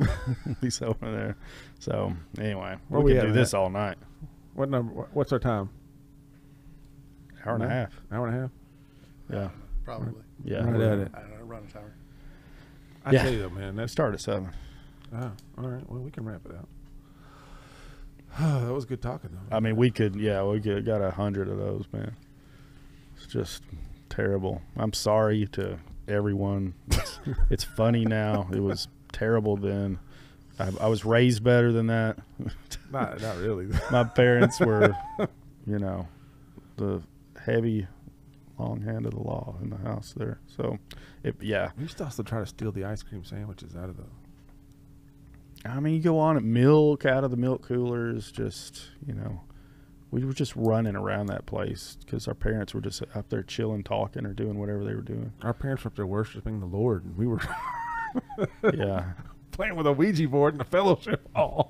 He's over there. So anyway, Where we we could at, do Matt? this all night. What number? What's our time? Hour and a half. Hour and a half. Yeah. Probably. Yeah. Right at it. I don't know, run a tower. I Yeah. tell you though, man. Let's That's start at 7. all right. Well, we can wrap it out. That was good talking though. I mean, we got 100 of those, man. It's just terrible. I'm sorry to everyone. It's funny now. It was terrible then. I was raised better than that. Not really. My parents were, the heavy, long hand of the law in the house there. So, yeah. We used to also try to steal the ice cream sandwiches out of the. I mean, you go on at milk out of the milk coolers, we were just running around that place because our parents were just up there chilling, talking, or doing whatever they were doing. Our parents were up there worshiping the Lord, and we were Yeah. playing with a Ouija board in a fellowship hall.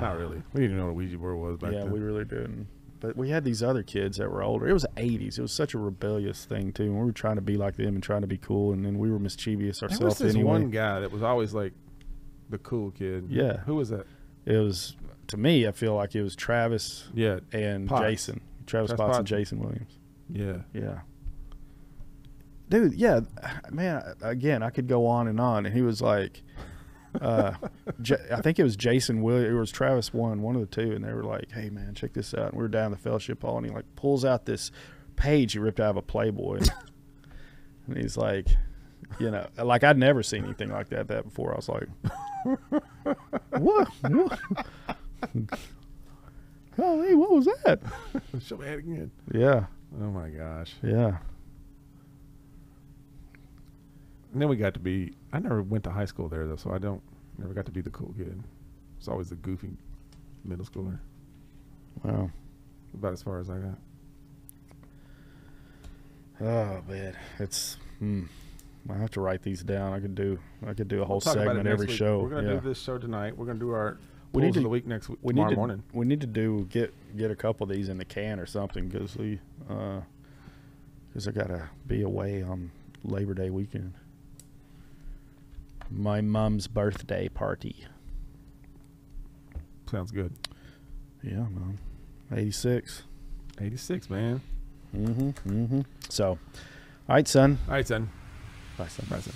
Not really. We didn't even know what a Ouija board was back Yeah, then. we really didn't. But we had these other kids that were older. It was the 80s. It was such a rebellious thing, too. And we were trying to be like them and trying to be cool, and then we were mischievous There was ourselves this anyway. one guy that was always like the cool kid. Yeah. Who was that? It was, to me, I feel like it was Travis Yeah. and Potts. Jason. Travis Travis Potts and Potts. Jason Williams. Yeah. Yeah. Dude, yeah, man, again, I could go on. And he was like, I think it was Jason Williams, it was Travis one of the two, and they were like, hey, man, check this out. And we were down in the fellowship hall, and he, like, pulls out this page he ripped out of a Playboy. And he's like, like, I'd never seen anything like that before. I was like, what? Oh, hey, what was that? Show me that again. Yeah. Oh my gosh. Yeah. And then we got to be. I never went to high school there though, so I never got to be the cool kid. It's always the goofy middle schooler. Wow. About as far as I got. Oh man, it's. I have to write these down. I could do a whole We'll talk about it segment next every week. show. We're gonna Yeah. do this show tonight. We're gonna do our We need pulls to- of the week next week. We Tomorrow need to morning. We need to get a couple of these in the can or something because I gotta be away on Labor Day weekend. My mom's birthday party. Sounds good. Yeah, man. 86. 86, man. So, all right, son. All right, son. Bye, son. Bye, son.